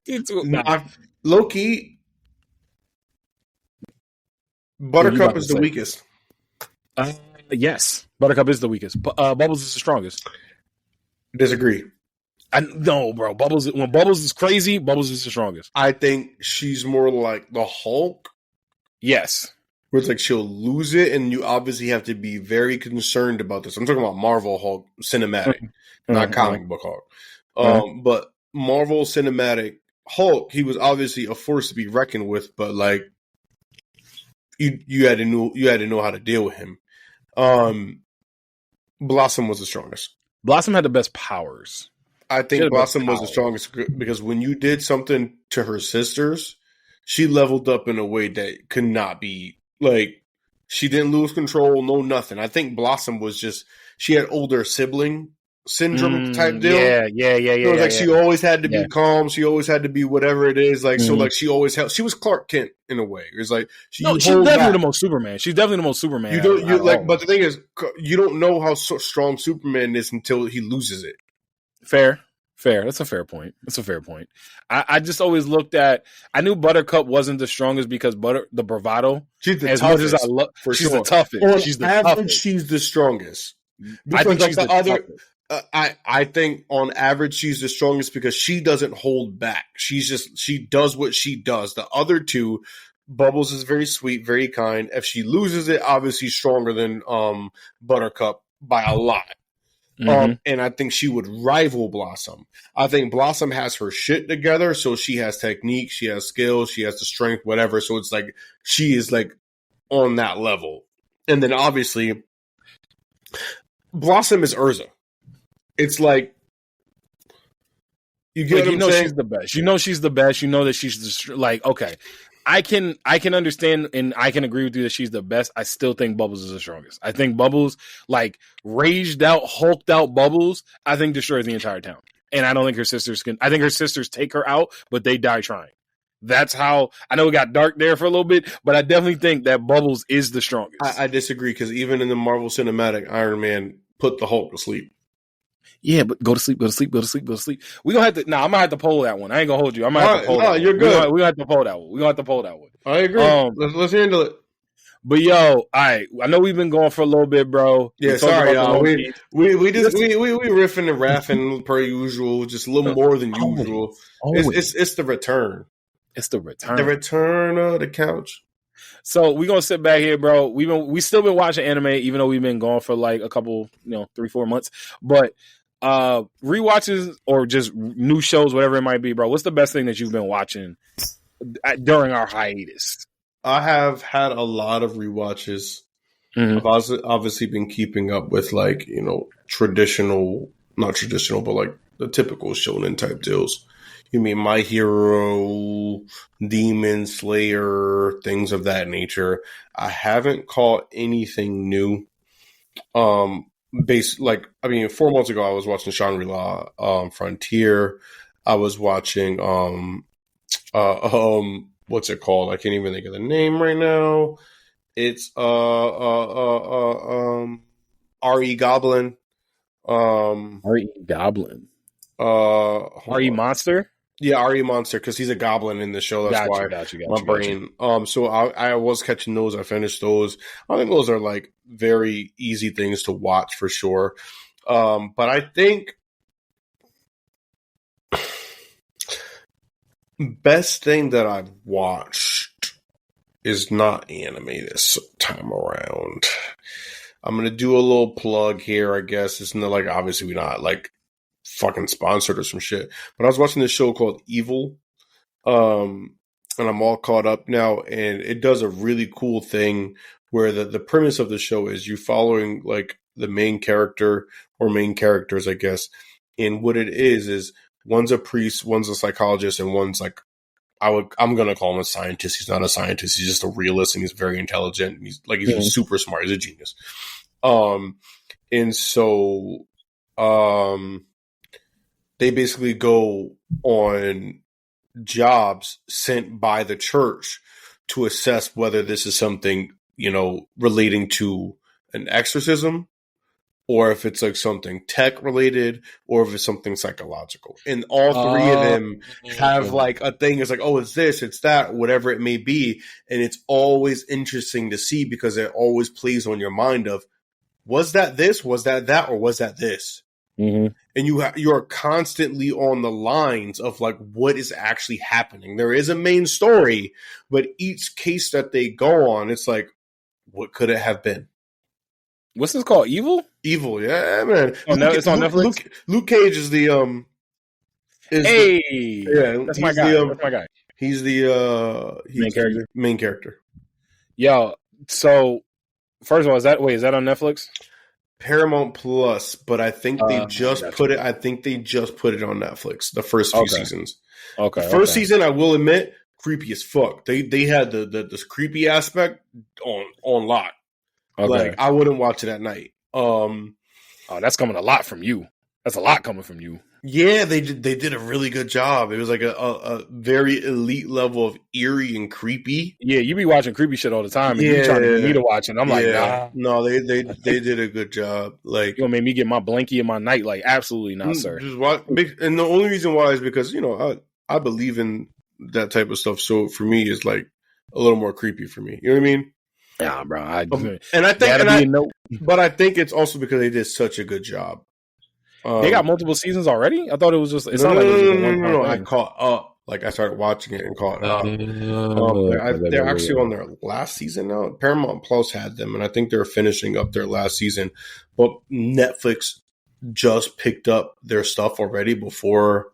into it. Low key, Buttercup is the weakest. Yes, Buttercup is the weakest. Bubbles is the strongest. Disagree. No, bro. When Bubbles is crazy, Bubbles is the strongest. I think she's more like the Hulk. Yes. Where it's like she'll lose it, and you obviously have to be very concerned about this. I'm talking about Marvel Hulk cinematic, not comic book Hulk. But Marvel cinematic Hulk, he was obviously a force to be reckoned with, but like you had to know how to deal with him. Blossom was the strongest. Blossom had the best powers. I think Blossom was the strongest because when you did something to her sisters, she leveled up in a way that could not be, like, she didn't lose control, no nothing. I think Blossom was just, she had older sibling syndrome type deal. Yeah. Like she always had to be calm. She always had to be whatever it is. Like, so like she always held, she was Clark Kent in a way. It was like, she's definitely the most Superman. She's definitely the most Superman. But the thing is, you don't know how strong Superman is until he loses it. Fair. That's a fair point. I just always looked at, I knew Buttercup wasn't the strongest because the bravado. She's the as toughest. Much as I love, she's the toughest. On she's the average, toughest. She's the strongest. I think she's the other. I think on average she's the strongest because she doesn't hold back. She does what she does. The other two, Bubbles is very sweet, very kind. If she loses it, obviously stronger than Buttercup by a lot. And I think she would rival Blossom. I think Blossom has her shit together, so she has technique, she has skills, she has the strength, whatever. So it's like she is like on that level. And then obviously Blossom is Urza. It's like you get. Like, you know she's the best. You know she's the best. You know that she's just like, okay. I can understand and I can agree with you that she's the best. I still think Bubbles is the strongest. I think Bubbles, like raged out, hulked out Bubbles, I think destroys the entire town. And I don't think her sisters can. I think her sisters take her out, but they die trying. That's how, I know it got dark there for a little bit, but I definitely think that Bubbles is the strongest. I disagree because even in the Marvel Cinematic, Iron Man put the Hulk to sleep. Yeah, but go to sleep. We gonna have to. I'm gonna have to poll that one. I ain't gonna hold you. I'm gonna have to poll that. You're good. We gonna have to poll that one. We gonna have to poll that one. I agree. Let's handle it. But yo, all right. I know we've been going for a little bit, bro. Yeah, sorry, y'all. We riffing and raffing per usual, just a little more than usual. It's the return. It's the return. The return of the couch. So we're gonna sit back here, bro. We still been watching anime, even though we've been gone for like a couple, 3-4 months. But rewatches or just new shows, whatever it might be, bro. What's the best thing that you've been watching during our hiatus? I have had a lot of rewatches. I've obviously been keeping up with like, traditional, not traditional, but like the typical shonen type deals. You mean My Hero, Demon Slayer, things of that nature. I haven't caught anything new. 4 months ago, I was watching Shangri-La, Frontier. I was watching, what's it called? I can't even think of the name right now. It's, R.E. Goblin. R.E. Goblin. R.E. Monster? Yeah, R.E. Monster, because he's a goblin in the show. That's why my brain. So I was catching those. I finished those. I think those are like very easy things to watch for sure. But I think best thing that I've watched is not anime this time around. I'm gonna do a little plug here. I guess it's not like, obviously we're not like fucking sponsored or some shit, but I was watching this show called Evil, and I'm all caught up now, and it does a really cool thing where the premise of the show is you following like the main character or main characters, I guess, and what it is one's a priest, one's a psychologist, and one's like, I'm gonna call him a scientist. He's not a scientist, he's just a realist, and he's very intelligent. He's super smart, he's a genius. And so they basically go on jobs sent by the church to assess whether this is something, relating to an exorcism, or if it's like something tech related, or if it's something psychological. And all three of them have like a thing. It's like, oh, it's this, it's that, whatever it may be. And it's always interesting to see because it always plays on your mind of, was that this, was that, or was that this? Mm-hmm. And you are constantly on the lines of like what is actually happening. There is a main story, but each case that they go on, it's like, what could it have been? What's this called? Evil? Evil, yeah, man. It's on Netflix. Luke Cage is the that's my guy. That's my guy. He's the main character. Yo, so first of all, is that on Netflix? Paramount Plus, but I think they just put it. I think they just put it on Netflix. The first few seasons. Okay. The first season, I will admit, creepy as fuck. They had this creepy aspect on lock. Okay. Like I wouldn't watch it at night. That's coming a lot from you. That's a lot coming from you. Yeah, they did a really good job. It was like a very elite level of eerie and creepy. Yeah, you be watching creepy shit all the time, and you trying to get me to watch it. I'm like, nah. No, they did a good job. Like, you gonna make me get my blankie in my night? Like, absolutely not, sir. Just watch, and the only reason why is because I believe in that type of stuff. So for me, it's like a little more creepy for me. You know what I mean? Yeah, bro. But I think it's also because they did such a good job. They got multiple seasons already. I thought it was just. No. I caught up. Like I started watching it and caught up. They're actually on their last season now. Paramount Plus had them, and I think they're finishing up their last season. But Netflix just picked up their stuff already before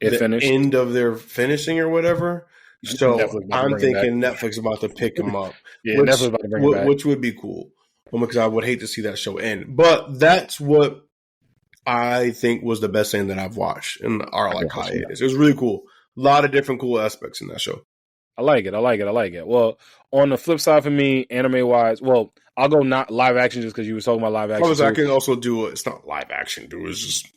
it finished. End of their finishing or whatever. So I'm thinking Netflix is about to pick them up. Yeah, Netflix about to bring it back, which would be cool. Because I would hate to see that show end. But that's what I think was the best thing that I've watched in our like hiatus. It was really cool. A lot of different cool aspects in that show. I like it. Well, on the flip side for me, anime wise, I'll go not live action just because you were talking about live action. I can also do it. It's not live action, dude. It's just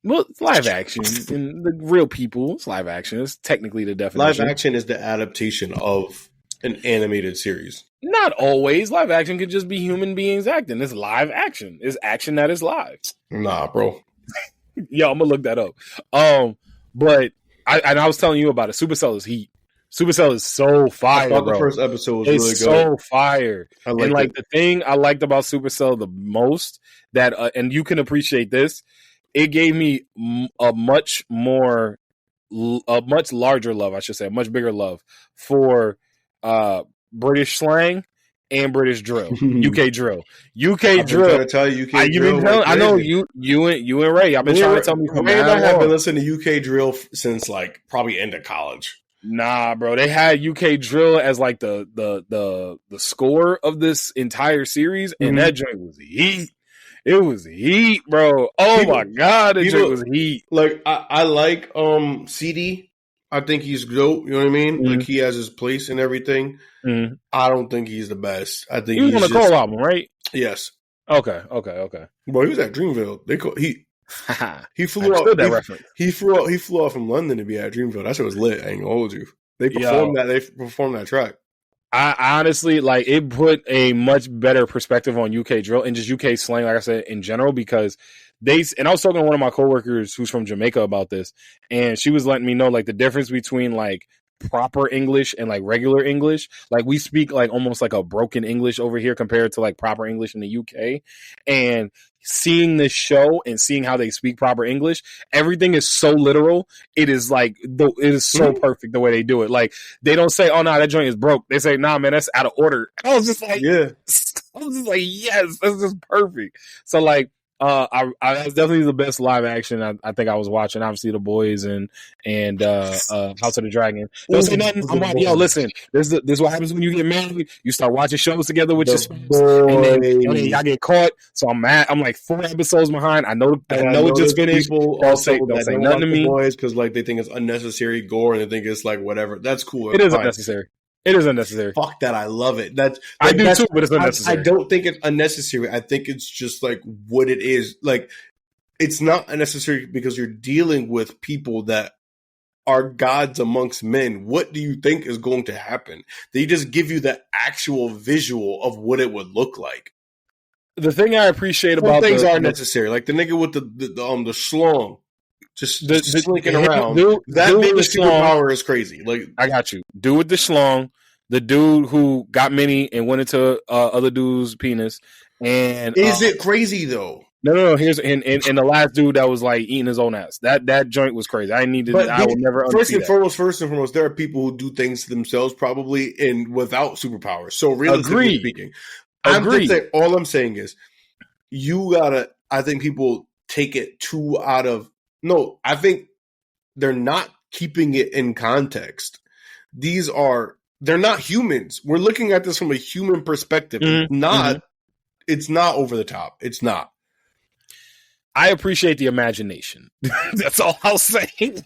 it's live action and the real people. It's live action. It's technically the definition. Live action is the adaptation of an animated series. Not always. Live action could just be human beings acting. It's live action. It's action that is live. Nah, bro. Yo, I'm gonna look that up. But I was telling you about it. Supercell is heat. Supercell is so fire. I thought the first episode was really good. It's so fire. The thing I liked about Supercell the most that, and you can appreciate this, it gave me a much larger love, I should say, a much bigger love for British slang and British drill, UK drill, drill. To tell you, UK drill. I know you and Ray. I've been trying to tell me from Ray and I have been listening to UK drill since like probably end of college. Nah, bro. They had UK drill as like the score of this entire series, and that joint was heat. It was heat, bro. Oh my god, that joint was heat. Like I like CD. I think he's dope. You know what I mean? Mm-hmm. Like he has his place and everything. Mm-hmm. I don't think he's the best. I think he was on the Cole album, right? Yes. Okay. Well, he was at Dreamville. He flew out. That reference. He flew out from London to be at Dreamville. That shit was lit. I ain't gonna hold you. They performed that track. I honestly like it. Put a much better perspective on UK drill and just UK slang, like I said, in general, because and I was talking to one of my coworkers who's from Jamaica about this, and she was letting me know like the difference between like proper English and like regular English. Like we speak like almost like a broken English over here compared to like proper English in the UK. And seeing this show and seeing how they speak proper English, everything is so literal. It is like it is so perfect the way they do it. Like they don't say, "Oh no, that joint is broke." They say, "Nah, man, that's out of order." I was just like, yes, that's just perfect. So like. That's definitely the best live action I think I was watching. Obviously, The Boys and House of the Dragon. Don't say nothing. I'm like, yo, listen. This is what happens when you get married. You start watching shows together with your spouse, and then y'all get caught. So I'm mad. I'm like 4 episodes behind. I know it just finished. Don't say nothing to me, boys, because like they think it's unnecessary gore and they think it's like whatever. That's cool. It is unnecessary. It is unnecessary. Fuck that. I love it. I do too, but it's unnecessary. I don't think it's unnecessary. I think it's just like what it is. Like it's not necessary because you're dealing with people that are gods amongst men. What do you think is going to happen? They just give you the actual visual of what it would look like. The thing I appreciate Some about things are necessary, like the nigga with the schlong, just slinking around. That being a superpower is crazy. Like, I got you. Dude with the schlong, the dude who got mini and went into other dude's penis. And is it crazy though? No. Here's and the last dude that was like eating his own ass. That joint was crazy. I needed. I will never. First and foremost, there are people who do things to themselves probably and without superpowers. So realistically speaking, all I'm saying is you gotta. I think people take it too out of. No, I think they're not keeping it in context. They're not humans. We're looking at this from a human perspective. It's not over the top. It's not. I appreciate the imagination. That's all I'll say.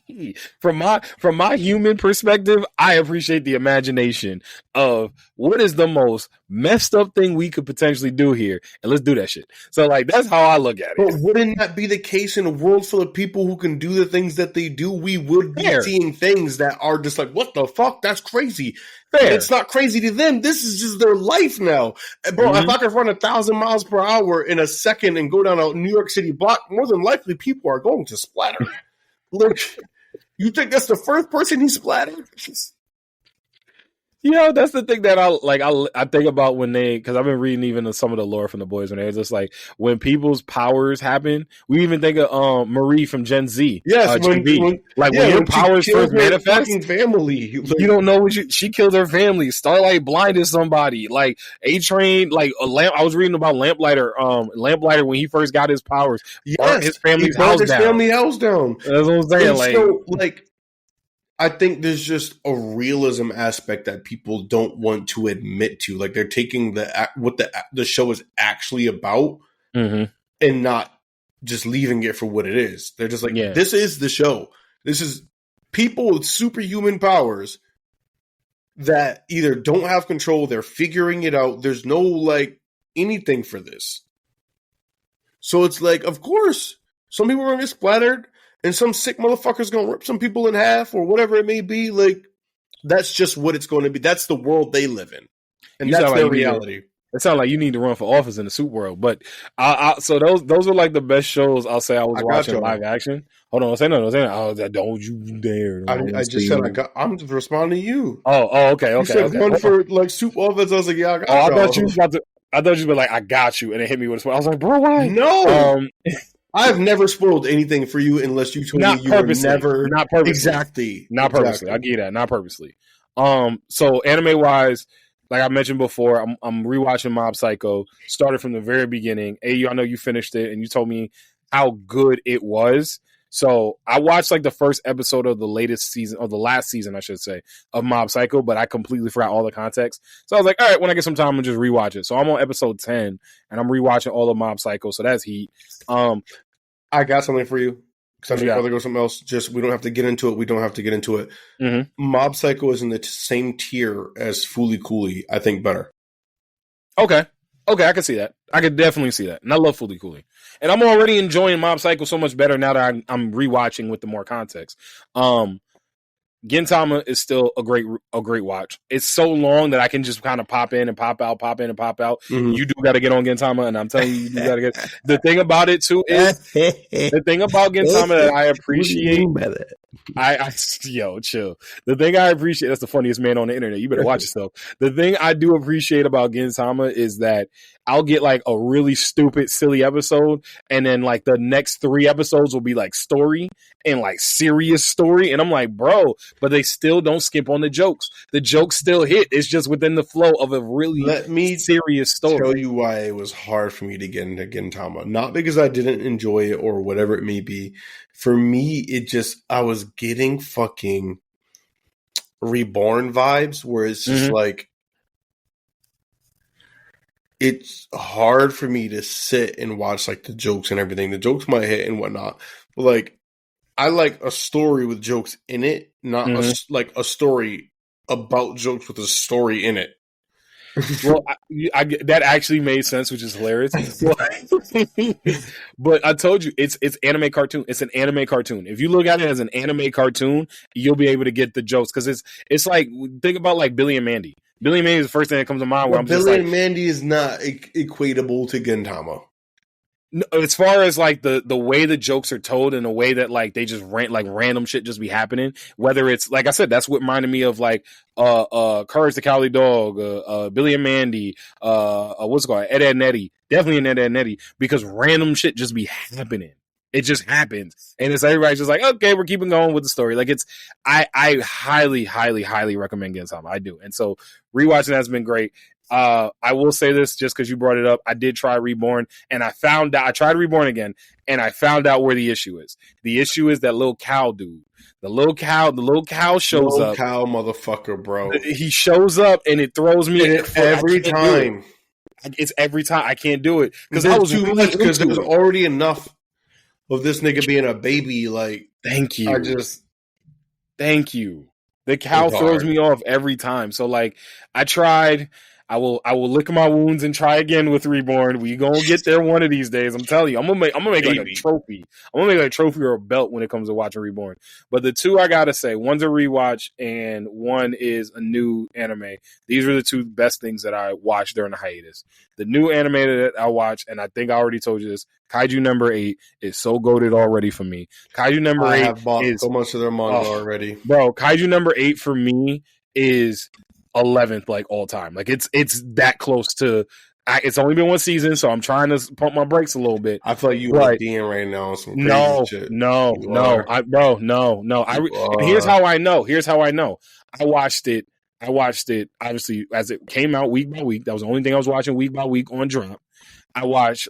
From my human perspective, I appreciate the imagination of what is the most messed up thing we could potentially do here, and let's do that shit. So, like, that's how I look at it. But wouldn't that be the case in a world full of people who can do the things that they do? We would be seeing things that are just like, what the fuck? That's crazy. It's not crazy to them. This is just their life now. Bro, if I could run 1,000 miles per hour in a second and go down a New York City block, more than likely people are going to splatter. Look, you think that's the first person he splattered? That's the thing that I think about when because I've been reading even some of the lore from the boys when they're just like when people's powers happen. We even think of Marie from Gen Z. Yes, when your powers first manifest, family. You don't know what she killed her family. Starlight blinded somebody. Like A-Train, like I was reading about Lamplighter. Lamplighter when he first got his powers, burnt his family's house down. That's what I'm saying. I think there's just a realism aspect that people don't want to admit to. Like they're taking what the show is actually about and not just leaving it for what it is. They're just like, this is the show. This is people with superhuman powers that either don't have control, they're figuring it out. There's no like anything for this. So it's like, of course, some people are going to get splattered. And some sick motherfucker's gonna rip some people in half or whatever it may be. Like, that's just what it's going to be. That's the world they live in. And that's their reality. It sounds like you need to run for office in the soup world. But so those are like the best shows I'll say I was watching live action. Hold on, say no. Oh, don't you dare. I just said I'm responding to you. Oh, okay. You said run for like soup office. I was like, I thought you was about to. I thought you'd be like, I got you, and it hit me with a smile. I was like, bro, why? No. I've never spoiled anything for you unless you told me you were never. Not purposely. Exactly. Not purposely. I get that. Not purposely. So anime wise, like I mentioned before, I'm rewatching Mob Psycho. Started from the very beginning. I know you finished it, and you told me how good it was. So I watched like the first episode of the latest season, or the last season, I should say, of Mob Psycho, but I completely forgot all the context. So I was like, all right, when I get some time, I'm gonna just rewatch it. So I'm on episode 10, and I'm rewatching all of Mob Psycho. So that's heat. I got something for you. Because I'm going to go something else. Just we don't have to get into it. We don't have to get into it. Mm-hmm. Mob Psycho is in the same tier as Fooly Cooley. I think better. Okay, I can see that. I could definitely see that. And I love Fooly Cooley. And I'm already enjoying Mob Psycho so much better now that I'm rewatching with the more context. Gintama is still a great watch. It's so long that I can just kind of pop in and pop out, pop in and pop out. Mm-hmm. You do got to get on Gintama, and I'm telling you got to get. The thing about it too is the thing about Gintama that I appreciate. Yo, chill. The thing I appreciate, that's the funniest man on the internet. You better watch yourself. The thing I do appreciate about Gintama is that I'll get like a really stupid, silly episode, and then like the next 3 episodes will be like story and like serious story, and I'm like, bro, but they still don't skip on the jokes. The jokes still hit. It's just within the flow of a really serious story. Tell you why it was hard for me to get into Gintama. Not because I didn't enjoy it or whatever it may be. For me, I was getting fucking Reborn vibes where it's just like, it's hard for me to sit and watch like the jokes and everything. The jokes might hit and whatnot, but like I like a story with jokes in it, not like a story about jokes with a story in it. Well, that actually made sense, which is hilarious. But I told you, it's anime cartoon. It's an anime cartoon. If you look at it as an anime cartoon, you'll be able to get the jokes because it's like think about like Billy and Mandy. Billy and Mandy is the first thing that comes to mind. Where I'm Billy just like, and Mandy is not equatable to Gintama. As far as like the way the jokes are told and the way that like they just random shit just be happening, whether it's like I said, that's what reminded me of like Courage the Cowardly Dog, Billy and Mandy, what's it called, Ed, Edd n Eddy, definitely an Ed, Edd n Eddy, because random shit just be happening. It just happens, and it's everybody's just like, okay, we're keeping going with the story. Like I highly, highly, highly recommend Gintama. I do, and so rewatching has been great. I will say this just because you brought it up. I did try Reborn, and I tried Reborn again, and I found out where the issue is. The issue is that little cow dude. The little cow shows up. Little cow motherfucker, bro. He shows up, and it throws me every time. It's every time. I can't do it because that was too much. Because there was already enough of this nigga being a baby. Like, thank you. Thank you. The cow throws me off every time. So like, I tried. I will lick my wounds and try again with Reborn. We gonna get there one of these days. I'm telling you, I'm gonna make like a trophy. I'm gonna make like a trophy or a belt when it comes to watching Reborn. But the two I gotta say, one's a rewatch and one is a new anime. These are the two best things that I watched during the hiatus. The new anime that I watched, and I think I already told you this, Kaiju number 8 is so goated already for me. Kaiju number 8 have bought so much of their manga already. Bro, Kaiju number 8 for me is 11th like all time. Like it's that close to it's only been one season, so I'm trying to pump my brakes a little bit. I feel like you are DN right now on some crazy shit. No. Here's how I know. I watched it obviously as it came out week by week. That was the only thing I was watching week by week on Drop. I was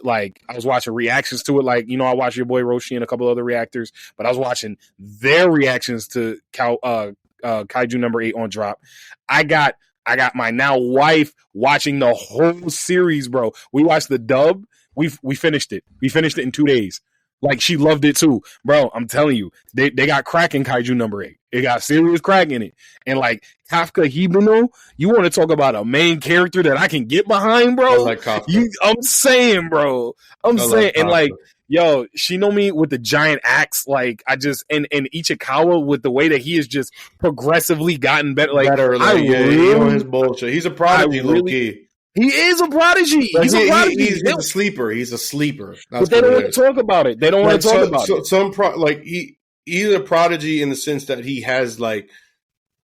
watching reactions to it, like, I watched your boy Roshi and a couple other reactors, but I was watching their reactions to Kaiju number 8 on Drop. I got my now wife watching the whole series, bro. We watched the dub. We finished it. We finished it in 2 days. Like, she loved it too, bro. I'm telling you, they got crack in Kaiju number 8. It got serious crack in it, and like Kafka Hibino, you want to talk about a main character that I can get behind, bro? I like Kafka. I'm saying, bro. And like, yo, Shinomi with the giant axe, like I just and Ichikawa with the way that he has just progressively gotten better. Like, he on his bullshit. He's a prodigy, low key. He is a prodigy. He's a prodigy. He's a sleeper. He's a sleeper. But they don't want to talk about it. They don't want to talk about it. He's a prodigy in the sense that he has like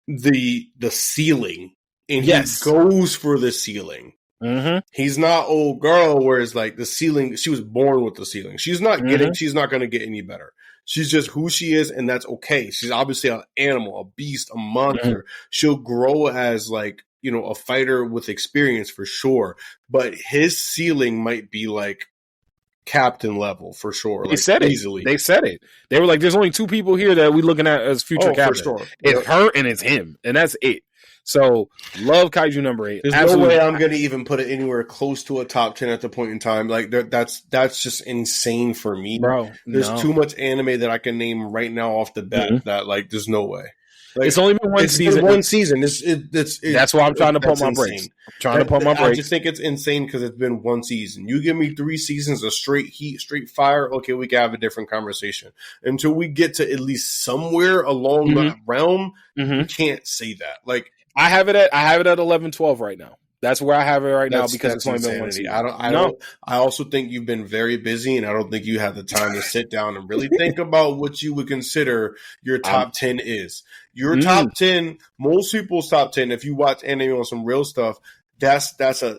the ceiling, and he goes for the ceiling. Mm-hmm. He's not old girl, where it's like the ceiling. She was born with the ceiling. She's not getting. She's not going to get any better. She's just who she is, and that's okay. She's obviously an animal, a beast, a monster. Mm-hmm. She'll grow as like a fighter with experience for sure. But his ceiling might be like captain level for sure. They said it easily. They said it. They were like, "There's only 2 people here that we're looking at as future captains. For sure. It's her and it's him, and that's it." So, love Kaiju number 8. There's no way I'm going to even put it anywhere close to a top 10 at the point in time. Like, that's just insane for me, bro. There's too much anime that I can name right now off the bat that like there's no way. Like, it's only been one season. One season. That's why I'm trying to pump my brakes. I just think it's insane because it's been one season. You give me 3 seasons of straight heat, straight fire. Okay, we can have a different conversation. Until we get to at least somewhere along that realm, you can't say that. Like, I have it at 11, 12 right now. That's where I have it right now because it's only been one season. I also think you've been very busy, and I don't think you have the time to sit down and really think about what you would consider your top 10 is. Your top 10, most people's top 10, if you watch anime on some real stuff, that's a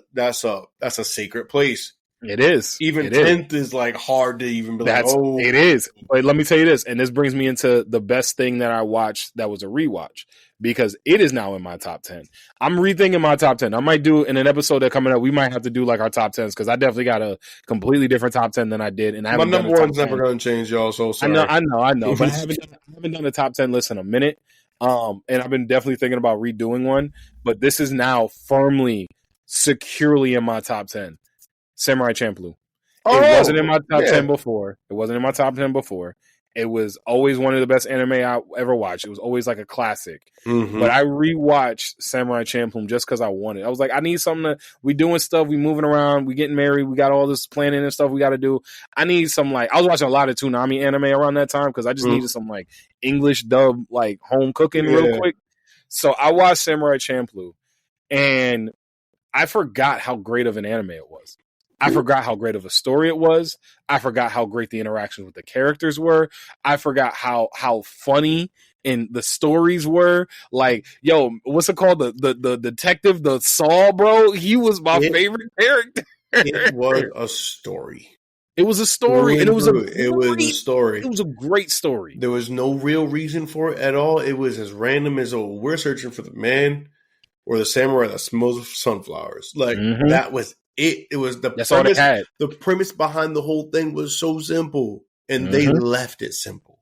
sacred place. It is. Even 10th is like hard to even be like, oh. It is. But let me tell you this, and this brings me into the best thing that I watched that was a rewatch, because it is now in my top 10. I'm rethinking my top 10. I might do in an episode that coming up, we might have to do like our top 10s, because I definitely got a completely different top 10 than I did. And my number one's never going to change, y'all. So sorry. I know. But I haven't done a top 10 list in a minute. And I've been definitely thinking about redoing one. But this is now firmly, securely in my top 10. Samurai Champloo. It wasn't in my top 10 before. It was always one of the best anime I ever watched. It was always like a classic. Mm-hmm. But I rewatched Samurai Champloo just because I wanted. I was like, I need something to. We doing stuff. We moving around. We getting married. We got all this planning and stuff we got to do. I need some like. I was watching a lot of Toonami anime around that time because I just needed some like English dub like home cooking real quick. So I watched Samurai Champloo, and I forgot how great of an anime it was. I forgot how great of a story it was. I forgot how great the interactions with the characters were. I forgot how funny and the stories were. Like, yo, what's it called? The detective, the Saul, bro. He was my favorite character. It was a story. It was a story, and it was a story. It was a great story. There was no real reason for it at all. It was as random as, oh, we're searching for the man or the samurai that smells sunflowers. Like that was it. It was That's all they had. The premise behind the whole thing was so simple, and they left it simple.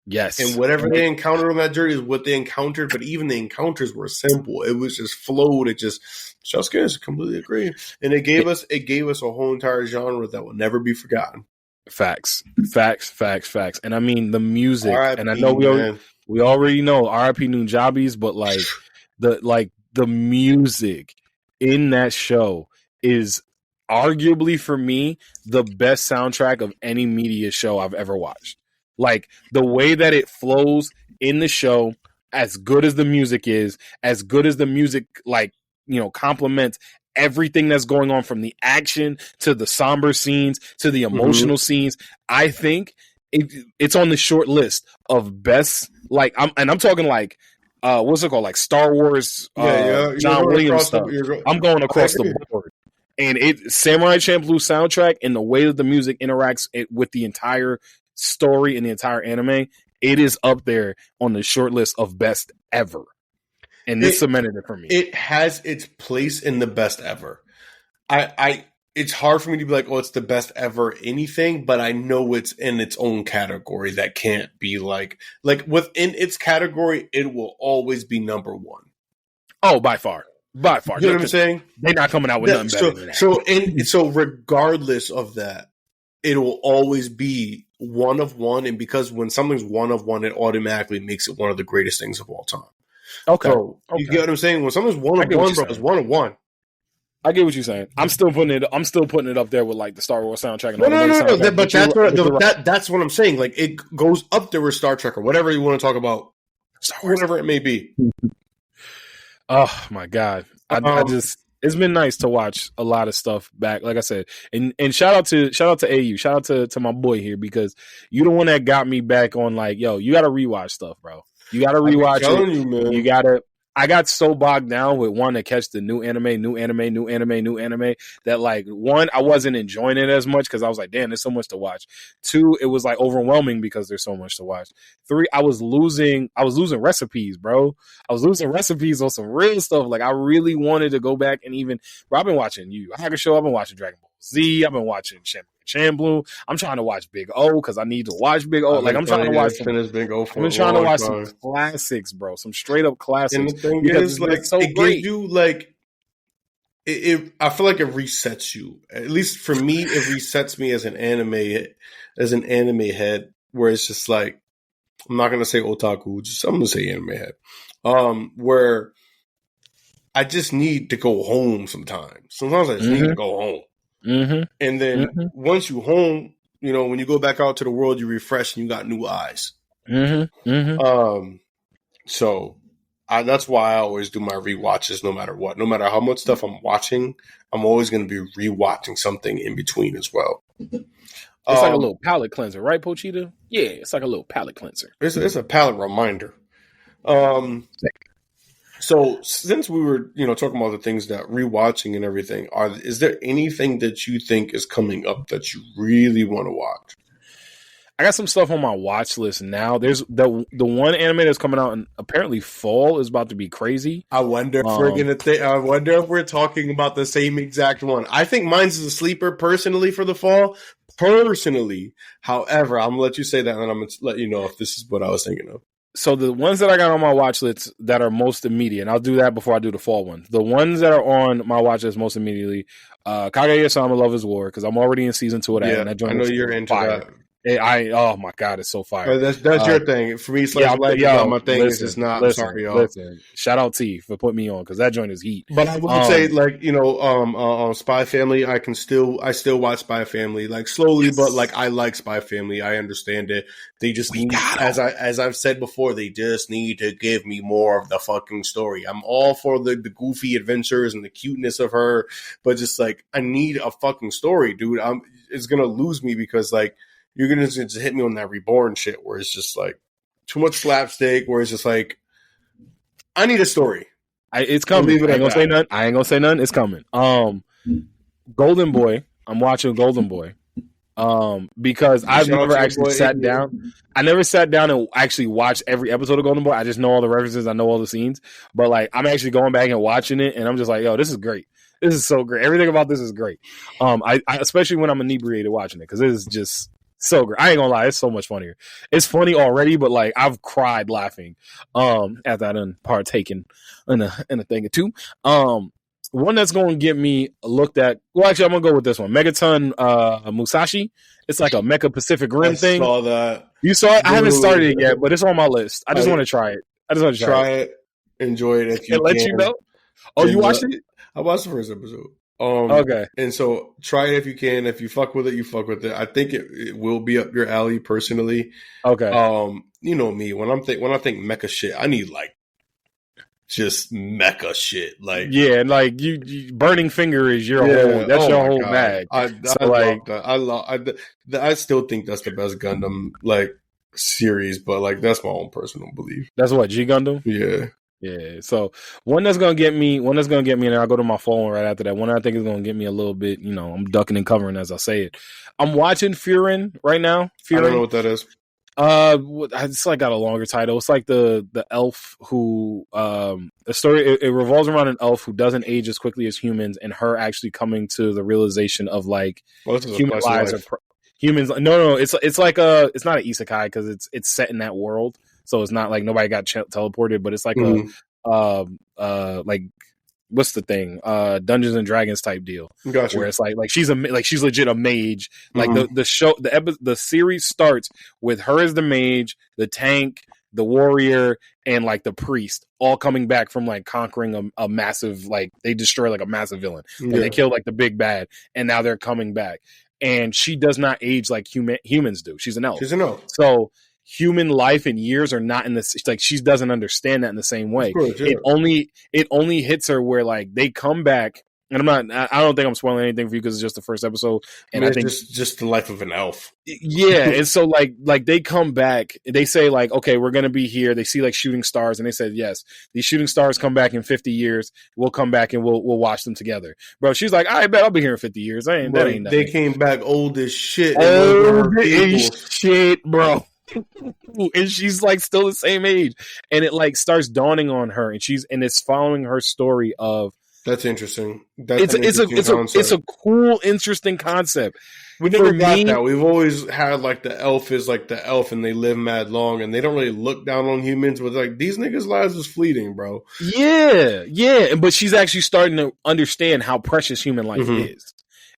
Yes, and whatever they encountered on that journey is what they encountered. But even the encounters were simple. It was just flowed. It just. Just completely agree, and it gave us a whole entire genre that will never be forgotten. Facts, and I mean the music, R.I.P., and I know we already know R.I.P. Nunjabis, but like the music in that show is arguably for me the best soundtrack of any media show I've ever watched. Like the way that it flows in the show, as good as the music is, as good as the music like. Complements everything that's going on from the action to the somber scenes to the emotional scenes. I think it's on the short list of best. Like I'm talking like what's it called? Like Star Wars, John Williams stuff. I'm going across the board, and Samurai Champloo soundtrack and the way that the music interacts with the entire story and the entire anime. It is up there on the short list of best ever. And this cemented it for me. It has its place in the best ever. It's hard for me to be like, oh, it's the best ever anything, but I know it's in its own category that can't be like within its category, it will always be number one. Oh, by far. You know what I'm saying? They're not coming out with nothing better than that. So regardless of that, it will always be one of one. And because when something's one of one, it automatically makes it one of the greatest things of all time. Okay. So, you get what I'm saying? When something's one of one, bro, it's one of one. I get what you're saying. I'm still putting it up there with like the Star Wars soundtrack. And No. But that's what I'm saying. Like it goes up there with Star Trek or whatever you want to talk about, whatever it may be. Oh my god! I just it's been nice to watch a lot of stuff back. Like I said, and shout out to AU, shout out to my boy here because you the one that got me back on. Like, yo, you got to rewatch stuff, bro. You got to rewatch it. You, man. You got to. I got so bogged down with one to catch the new anime that like one, I wasn't enjoying it as much because I was like, damn, there's so much to watch. Two, it was like overwhelming because there's so much to watch. Three, I was losing recipes, bro. I was losing recipes on some real stuff. Like I really wanted to go back and even, bro, I've been watching Yu Yu Hakusho, I've been watching Dragon Ball Z, I've been watching Champloo. I'm trying to watch Big O because I need to watch Big O. Like I'm trying to watch Big O. I've been trying to watch some classics, bro. Some straight up classics. And the thing is, like, so it gives you like it. I feel like it resets you. At least for me, it resets me as an anime head. Where it's just like I'm not gonna say otaku, I'm gonna say anime head. Where I just need to go home sometimes. Sometimes I just need to go home. Mm-hmm. And then once you home, when you go back out to the world, you refresh and you got new eyes. So that's why I always do my rewatches no matter what. No matter how much stuff I'm watching, I'm always going to be rewatching something in between as well. It's like a little palate cleanser, right, Pochita? Yeah, it's like a little palate cleanser. It's a palate reminder. So since we were, talking about the things that rewatching and everything, is there anything that you think is coming up that you really want to watch? I got some stuff on my watch list now. There's the one anime that's coming out in apparently fall is about to be crazy. I wonder if we're talking about the same exact one. I think mine's a sleeper personally for the fall. Personally, however, I'm gonna let you say that, and I'm gonna let you know if this is what I was thinking of. So the ones that I got on my watch list that are most immediate, and I'll do that before I do the fall one. The ones that are on my watch list most immediately, Kaguya-sama Love is War, because I'm already in season 2 of that. Yeah, and that I know you're into that. Oh my god, it's so fire. That's your thing. For me, Slice of Life is not my thing. It's just not. I'm sorry, y'all. Listen, shout out T for putting me on because that joint is heat. But I would say, like, Spy Family. I still watch Spy Family, like slowly, but like I like Spy Family. I understand it. They just need, as I've said before, they just need to give me more of the fucking story. I'm all for the goofy adventures and the cuteness of her, but just like I need a fucking story, dude. It's gonna lose me because like. You're going to just hit me on that Reborn shit where it's just like too much slapstick, where it's just like, I need a story. It's coming. I ain't gonna say nothing. It's coming. Golden Boy. I'm watching Golden Boy. Because I've never actually sat down. I never sat down and actually watched every episode of Golden Boy. I just know all the references. I know all the scenes. But like, I'm actually going back and watching it, and I'm just like, yo, this is great. This is so great. Everything about this is great. I especially when I'm inebriated watching it because it is just so great. I ain't gonna lie, it's so much funnier. It's funny already, but like I've cried laughing after I done partaken in a thing or two. One that's gonna get me looked at. Well, actually, I'm gonna go with this one. Megaton Musashi. It's like a Mecha Pacific Rim thing. I saw that. You saw it? I haven't started it yet, but it's on my list. I just want to try it. I just want to try it. Enjoy it if you can. Let you know. Oh, you watched it? I watched the first episode. Okay. And so try it if you can. If you fuck with it, you fuck with it. I think it will be up your alley personally. Okay. You know me, when I think mecha shit, I need like just mecha shit. Like, yeah, like you Burning Finger is your whole your whole bag. I still think that's the best Gundam like series, but like that's my own personal belief. That's what, G Gundam? Yeah. Yeah, so one that's gonna get me, and I'll go to my phone right after that. One I think is gonna get me a little bit, I'm ducking and covering as I say it. I'm watching Furin right now. Furin. I don't know what that is. It's like got a longer title. It's like the elf who, the story it revolves around an elf who doesn't age as quickly as humans, and her actually coming to the realization of like human lives are humans. No, it's like it's not an isekai because it's set in that world. So it's not like nobody got teleported, but it's like like what's the thing? Dungeons and Dragons type deal. Gotcha. Where it's like she's legit a mage. Like the series starts with her as the mage, the tank, the warrior, and like the priest all coming back from like conquering a massive, like they destroy like a massive villain. Like, they kill like the big bad, and now they're coming back. And she does not age like humans do. She's an elf. So human life and years are not in this, like she doesn't understand that in the same way. Course, yeah. It only hits her where like they come back, and I don't think I'm spoiling anything for you because it's just the first episode, and I think just the life of an elf. Yeah, and so like they come back, they say like, okay, we're gonna be here. They see like shooting stars, and they said yes, these shooting stars come back in 50 years. We'll come back and we'll watch them together, bro. She's like, I bet I'll be here in 50 years. That ain't nothing. They came back old as shit. Old as shit, bro. And she's like still the same age, and it like starts dawning on her, and it's following her story of. That's interesting. It's a cool, interesting concept. We never got that. We've always had like the elf is like the elf, and they live mad long, and they don't really look down on humans. But like these niggas' lives is fleeting, bro. Yeah. But she's actually starting to understand how precious human life is,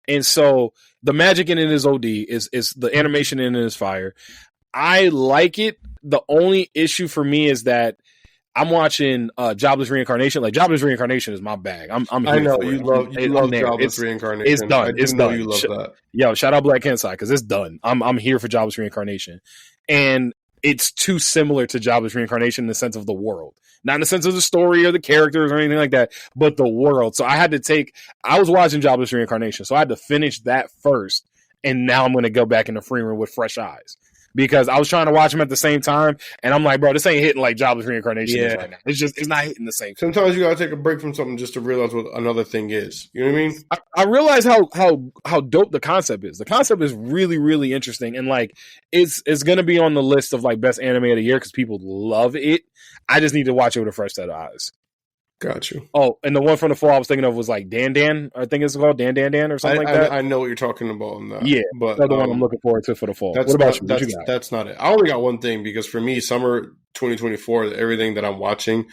and so the magic in it is OD. Is the animation in it is fire. I like it. The only issue for me is that I'm watching Jobless Reincarnation. Like Jobless Reincarnation is my bag. I know you love Jobless Reincarnation. It's done. It's done. You love that. Yo, shout out Black Kensai because it's done. I'm here for Jobless Reincarnation, and it's too similar to Jobless Reincarnation in the sense of the world, not in the sense of the story or the characters or anything like that, but the world. So I was watching Jobless Reincarnation, so I had to finish that first, and now I'm going to go back into Free Room with fresh eyes. Because I was trying to watch them at the same time, and I'm like, bro, this ain't hitting like Jobless Reincarnation is right now. It's not hitting the same. Sometimes you gotta take a break from something just to realize what another thing is. You know what I mean? I realize how dope the concept is. The concept is really, really interesting, and like it's gonna be on the list of like best anime of the year because people love it. I just need to watch it with a fresh set of eyes. Got you. Oh, and the one from the fall I was thinking of was like Dan. I think it's called Dan or something like that. I know what you're talking about on that. Yeah, but that's the one I'm looking forward to for the fall. What about you? What you got? That's not it. I only got one thing because for me, summer 2024, everything that I'm watching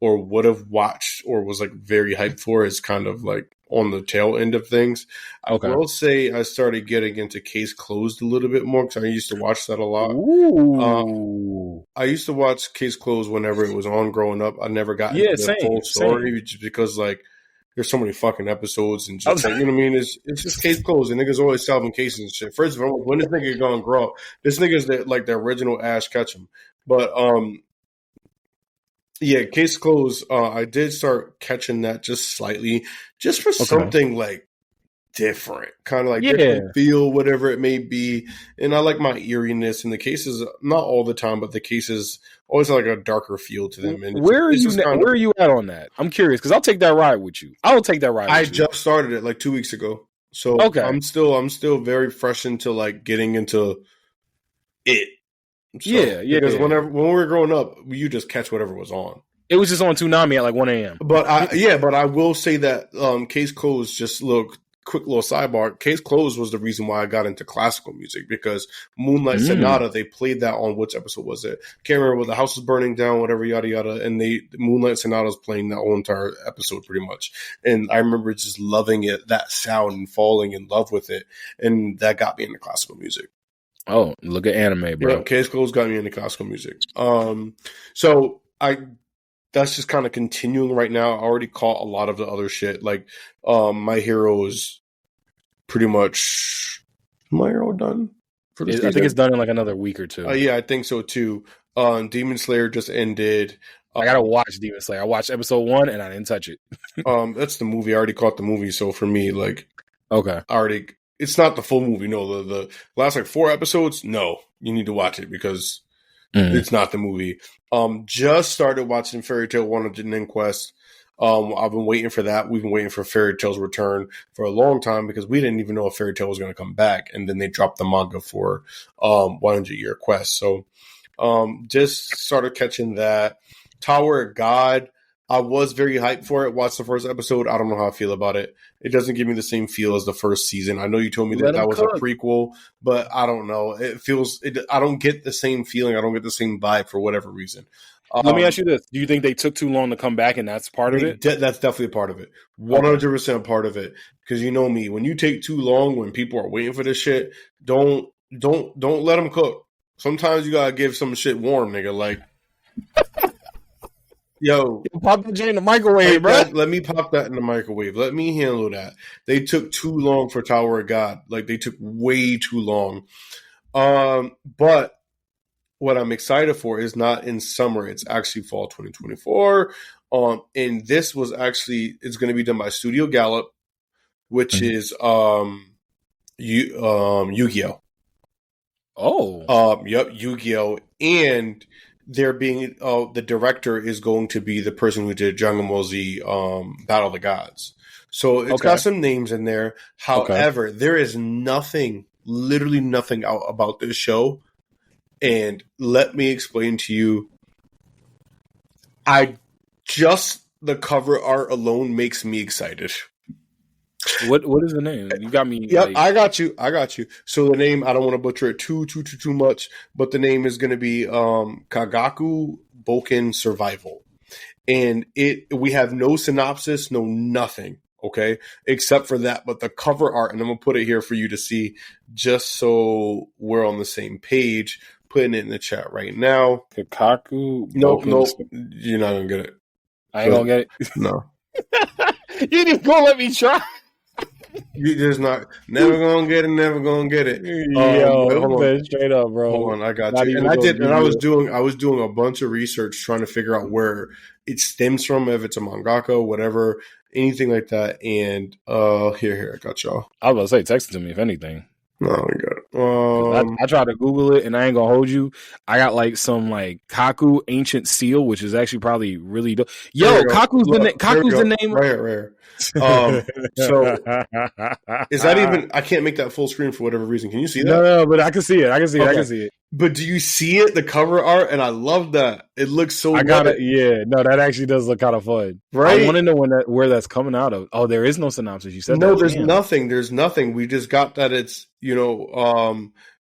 or would have watched or was like very hyped for is kind of like on the tail end of things. I will say I started getting into Case Closed a little bit more because I used to watch that a lot. I used to watch Case Closed whenever it was on growing up. I never got into the full story just because like there's so many fucking episodes and just like, you know what I mean? It's just Case Closed and niggas always solving cases and shit. First of all, when this nigga gonna grow up? This nigga's the original Ash Ketchum. But yeah, Case Closed. I did start catching that just slightly, just for something like different, kind of like different feel, whatever it may be. And I like my eeriness, and the cases not all the time, but the cases always have like a darker feel to them. And where are you at on that? I'm curious because I'll take that ride with you. I just started it like 2 weeks ago, so I'm still very fresh into like getting into it. So, because when we were growing up, you just catch whatever was on. It was just on Toonami at like 1 a.m. But I will say that Case Closed, just quick little sidebar, Case Closed was the reason why I got into classical music, because Moonlight Sonata, they played that on, which episode was it? Can't remember, the house was burning down, whatever, yada yada, and Moonlight Sonata was playing that whole entire episode pretty much. And I remember just loving it, that sound, and falling in love with it, and that got me into classical music. Oh, look at anime, bro. Yeah, Case Closed got me into classical music. That's just kind of continuing right now. I already caught a lot of the other shit. Like, My Hero is pretty much... My Hero done? I think it's done in like another week or two. Yeah, I think so too. Demon Slayer just ended. I gotta watch Demon Slayer. I watched episode 1 and I didn't touch it. That's the movie. I already caught the movie. So for me, like... Okay. It's not the full movie. No, the last like 4 episodes. No, you need to watch it because it's not the movie. Just started watching Fairy Tail Wanted an Inquest. I've been waiting for that. We've been waiting for Fairy Tail's return for a long time because we didn't even know if Fairy Tail was going to come back. And then they dropped the manga for 100 Year Quest. So just started catching that. Tower of God. I was very hyped for it. Watched the first episode. I don't know how I feel about it. It doesn't give me the same feel as the first season. I know you told me that was a prequel, but I don't know. I don't get the same feeling. I don't get the same vibe for whatever reason. Let me ask you this. Do you think they took too long to come back and that's part of it? That's definitely a part of it. 100% a part of it. Because you know me. When you take too long, when people are waiting for this shit, don't let them cook. Sometimes you got to give some shit warm, nigga. Like... Yo, pop that in the microwave, bro. Let me pop that in the microwave. Let me handle that. They took too long for Tower of God. Like, they took way too long. But what I'm excited for is not in summer. It's actually fall 2024. And this was actually, it's going to be done by Studio Gallop, which is Yu-Gi-Oh. Oh. Yep, Yu-Gi-Oh. And they're being the director is going to be the person who did Dragon Ball Z Battle of the Gods. So it's got some names in there. However, there is nothing, literally nothing out about this show. And let me explain to you. The cover art alone makes me excited. What is the name? You got me. Yep, I got you. So the name, I don't want to butcher it too much, but the name is going to be Kagaku Boken Survival, and we have no synopsis, no nothing, okay, except for that. But the cover art, and I'm gonna put it here for you to see, just so we're on the same page. Putting it in the chat right now. Kagaku. No, you're not gonna get it. I ain't gonna get it. No. You didn't gonna let me try. You just never gonna get it. Yo, man, straight up, bro. Hold on, I got you. And I was doing a bunch of research trying to figure out where it stems from, if it's a mangaka, whatever, anything like that. And here, I got y'all. I was about to say, text it to me if anything. No, we got it. I tried to Google it, and I ain't gonna hold you. I got like some like Kaku Ancient Seal, which is actually probably really dope. Yo, Kaku's the name. Right. So is that even? I can't make that full screen for whatever reason. Can you see that? No, but I can see it. I can see it. But do you see it? The cover art, and I love that. It looks so. I got it. Yeah, no, that actually does look kind of fun. Right? I want to know where that's coming out of. Oh, there is no synopsis. You said no. There's nothing. There's nothing. We just got that it's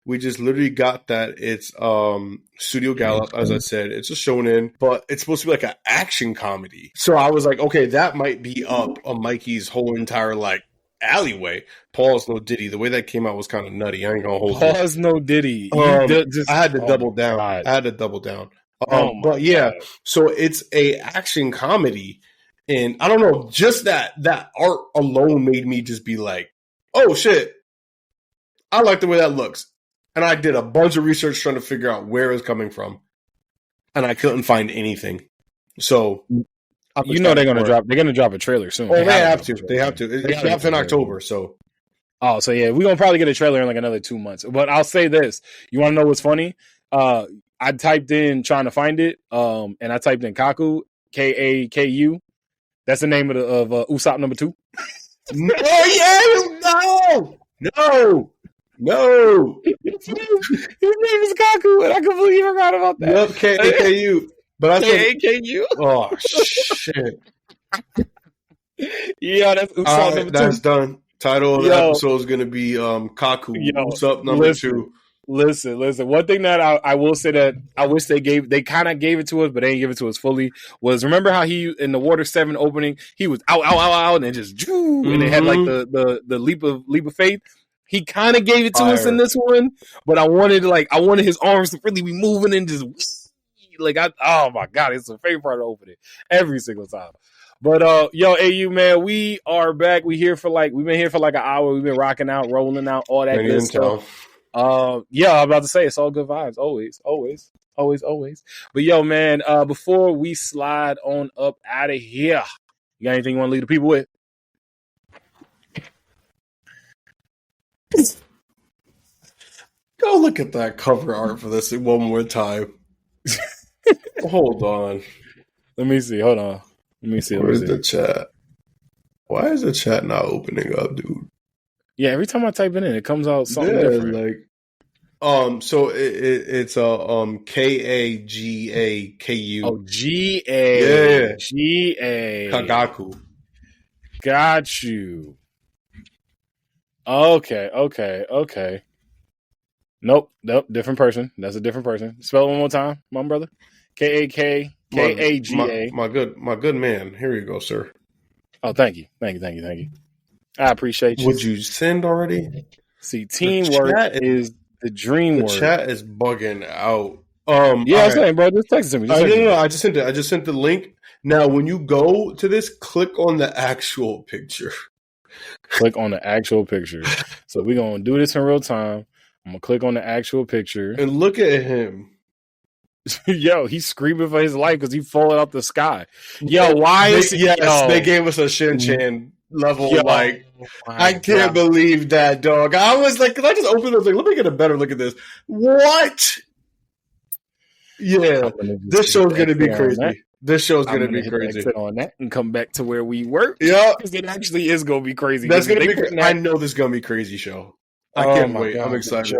We just literally got that. It's Studio Gallop, as I said. It's a shonen, but it's supposed to be like an action comedy. So I was like, okay, that might be up on Mikey's whole entire like alleyway. Pause no Diddy. The way that came out was kind of nutty. I ain't gonna hold it. Pause no Diddy. I had to double down. I had to double down. But yeah, so it's a action comedy, and I don't know, just that art alone made me just be like, oh shit, I like the way that looks. And I did a bunch of research trying to figure out where it's coming from, and I couldn't find anything. So you know they're gonna drop a trailer soon. Oh, they have to. They have to. It drops in October, so. Oh, so yeah, we're gonna probably get a trailer in like another 2 months. But I'll say this: you want to know what's funny? I typed in trying to find it, and I typed in Kaku, Kaku. That's the name of Usopp number 2. No. His name is Kaku, and I completely forgot about that. Yep, Kaku. But I said Kaku. Oh shit! Yeah, that's Usopp number 2. That's done. Title of the episode is going to be Kaku. Usopp number 2. Listen. One thing that I will say that I wish they kind of gave it to us, but they didn't give it to us fully. Was remember how he in the Water 7 opening, he was out, and then just and it had like the leap of faith. He kind of gave it to us in this one, but I wanted his arms to really be moving and just oh my god, it's the favorite part of opening every single time. But yo, AU man, we are back. We've been here for like an hour. We've been rocking out, rolling out, all that good stuff. Yeah, I'm about to say it's all good vibes, always. But yo, man, before we slide on up out of here, you got anything you want to leave the people with? Go look at that cover art for this one more time. Hold on. Let me see. Hold on. Where's the chat? Why is the chat not opening up, dude? Yeah, every time I type it in, it comes out something different. So it's Kagaku. Oh, G-A. Kagaku. Got you. Okay. Nope, different person. That's a different person. Spell it one more time, my brother. Kagaga. My good man. Here you go, sir. Oh, thank you. I appreciate you. Would you send already? See, teamwork is the dream word. The chat is bugging out. Yeah, I'm saying, bro. Just text it to me. No. I just sent it. I just sent the link. Now, when you go to this, click on the actual picture. Click on the actual picture. So we're gonna do this in real time. I'm gonna click on the actual picture and look at him. Yo, he's screaming for his life because he falling out the sky. Yo, why is he? Yes, they gave us a Shin-Chan level. Yo, I can't believe that, dog. I was like, because I just opened it. I was like, let me get a better look at this. What? Yeah, this show's gonna be crazy. This show's gonna be crazy. Exit on that and come back to where we were. Yeah, because it actually is gonna be crazy. That's gonna be. I know this is gonna be a crazy show. I can't wait. God, I'm excited.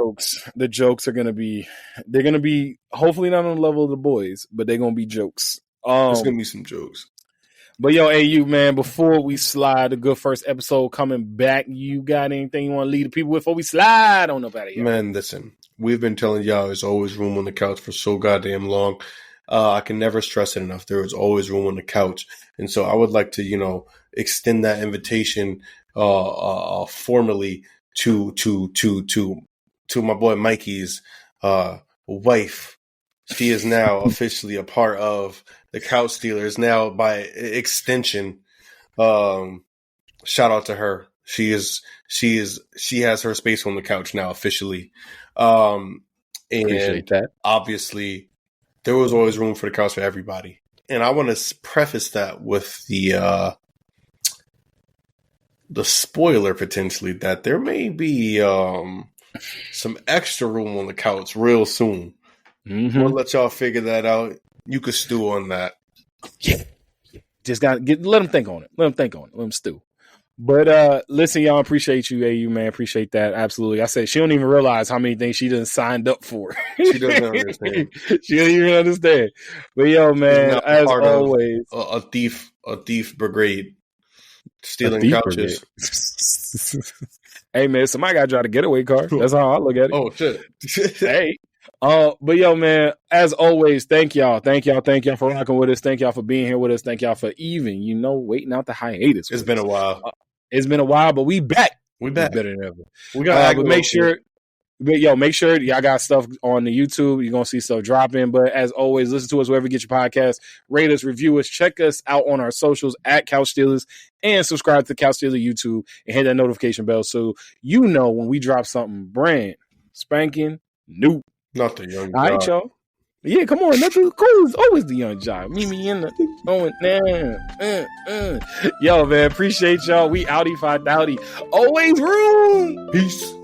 The jokes are going to be, they're going to be hopefully not on the level of the boys, but they're going to be jokes. There's going to be some jokes. But yo, AU, man, before we slide, a good first episode coming back, you got anything you want to leave the people with before we slide on up out of here? Man, listen, we've been telling y'all there's always room on the couch for so goddamn long. I can never stress it enough. There is always room on the couch. And so I would like to, extend that invitation formally to my boy Mikey's wife. She is now officially a part of the Couch Stealers. Now, by extension, shout out to her. She has her space on the couch now officially. Appreciate that. Obviously, there was always room for the couch for everybody. And I want to preface that with the spoiler potentially that there may be some extra room on the couch real soon. Mm-hmm. I'll let y'all figure that out. You could stew on that. Yeah. Just let them think on it. Let them stew. But listen, y'all, appreciate you, AU, man. Appreciate that. Absolutely. I said she don't even realize how many things she done signed up for. She doesn't understand. She don't even understand. But yo, man, as always, a thief brigade stealing couches. Hey man, somebody got to drive the getaway car. That's how I look at it. Oh shit. Hey. But yo, man, as always, thank y'all for rocking with us. Thank y'all for being here with us. Thank y'all for even, waiting out the hiatus. It's been a while. It's been a while, but we back. We back. Better than ever. We got but make sure y'all got stuff on the YouTube. You're gonna see stuff dropping. But as always, listen to us wherever you get your podcast. Rate us, review us, check us out on our socials at Couch Stealers, and subscribe to Couch Stealer YouTube and hit that notification bell so you know when we drop something brand spanking new. Not the young guy. All right, y'all. Yeah, come on. Nothing cool is always the young job. Meet me in the going Yo, man, appreciate y'all. We outie fi doughty. Always room. Peace.